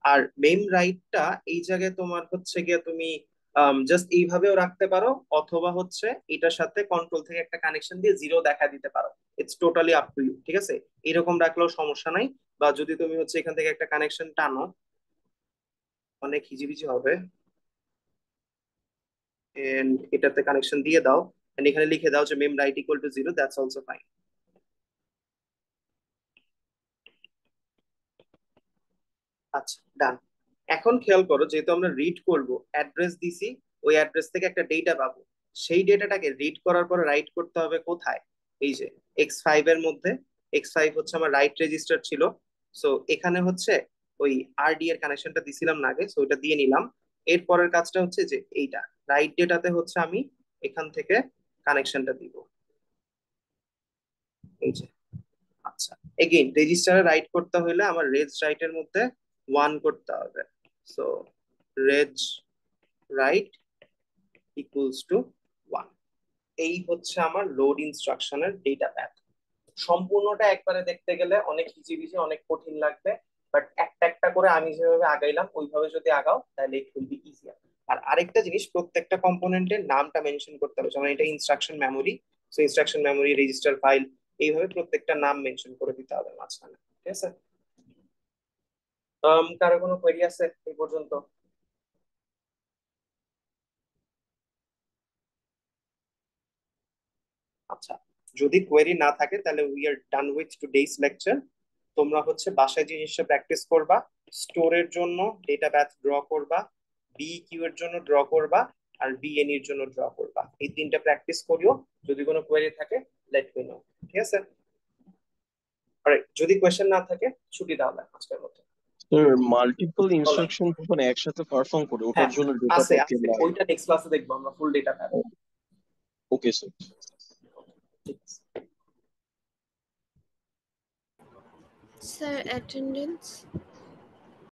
A: আর মেম রাইটটা এই জায়গায় তোমার হচ্ছে গিয়ে তুমি জাস্ট এইভাবেও রাখতে পারো, অথবা হচ্ছে এটার সাথে কন্ট্রোল থেকে একটা কানেকশন দিয়ে 0 দেখা দিতে পারো। It's totally up to you, ঠিক আছে। এরকম রাখলেও সমস্যা নাই। বা যদি তুমি হচ্ছে এখান থেকে একটা কানেকশন টানো, অনেক হিজিবিজি হবে, এন্ড এটাতে কানেকশন দিয়ে দাও, এন্ড এখানে লিখে দাও যে mem write equal to 0, that's also fine. আচ্ছা ডান। এখন খেয়াল করো, যেহেতু আমরা রিড করব, অ্যাড্রেস দিছি, ওই অ্যাড্রেস থেকে একটা ডেটা পাবো, সেই ডেটাটাকে রিড করার পরে রাইট করতে হবে কোথায়? এই যে x5 এর মধ্যে। x5 হচ্ছে আমার রাইট রেজিস্টার ছিল। সো এখানে হচ্ছে ওই আরডি এর কানেকশনটা দিছিলাম না আগে, সো ওটা দিয়ে নিলাম। এর পরের কাজটা হচ্ছে যে এইটা রাইট ডেটাতে হচ্ছে আমি এখান থেকে কানেকশনটা দিব, এই যে। আচ্ছা, এগেইন রেজিস্টারে রাইট করতে হলে আমার রেজ রাইটের মধ্যে 1 করতে হবে। So reg write equals to 1। এই হচ্ছে আমার লোড ইনস্ট্রাকশনের ডেটা প্যাথ। সম্পূর্ণটা একবারে দেখতে গেলে অনেক হিজিবিজি, অনেক কঠিন লাগবে, বাট একটা একটা করে আমি যেভাবে আগাইলাম ওইভাবে যদি আগাও তাহলে ইট উইল বি ইজিয়ার। আর আরেকটা জিনিস, প্রত্যেকটা কম্পোনেন্টের নামটা মেনশন করতে হবে, যেমন এটা instruction memory, so instruction memory register file, এইভাবে প্রত্যেকটা নাম মেনশন করে দিতে হবে মাঝখানে, ঠিক আছে। কারো কোনো কোয়েরি আছে এই পর্যন্ত? আচ্ছা, যদি কোয়েরি না থাকে তাহলে we are done with today's lecture. তোমরা হচ্ছে বাসায় জিনিসটা প্র্যাকটিস করবা। স্টোরের জন্য ডেটা প্যাথ ড্র করবা, বি কিউ এর জন্য ড্র করবা, আর বিএন এর জন্য ড্র করবা। এই তিনটা প্র্যাকটিস করিও। যদি কোনো কোয়েরি থাকে লেট মি নো, ঠিক আছে। অলরাইট, যদি কোয়েশ্চেন না থাকে ছুটি দাও আজকের মতো।
F: স্যার, মাল্টিপল
A: বলো।
F: ইনস্ট্রাকশন যখন একসাথে পারফর্ম করে ওটার
A: হ্যাঁ,
F: জন্য ডেটা
A: আছে
F: প্যাকেট
A: আছে,
F: লাগে।
A: ওইটা নেক্সট ক্লাসে দেখবো আমরা, ফুল ডেটা প্যাথ।
F: Okay sir.
A: ঠিক আছে।
G: Sir attendance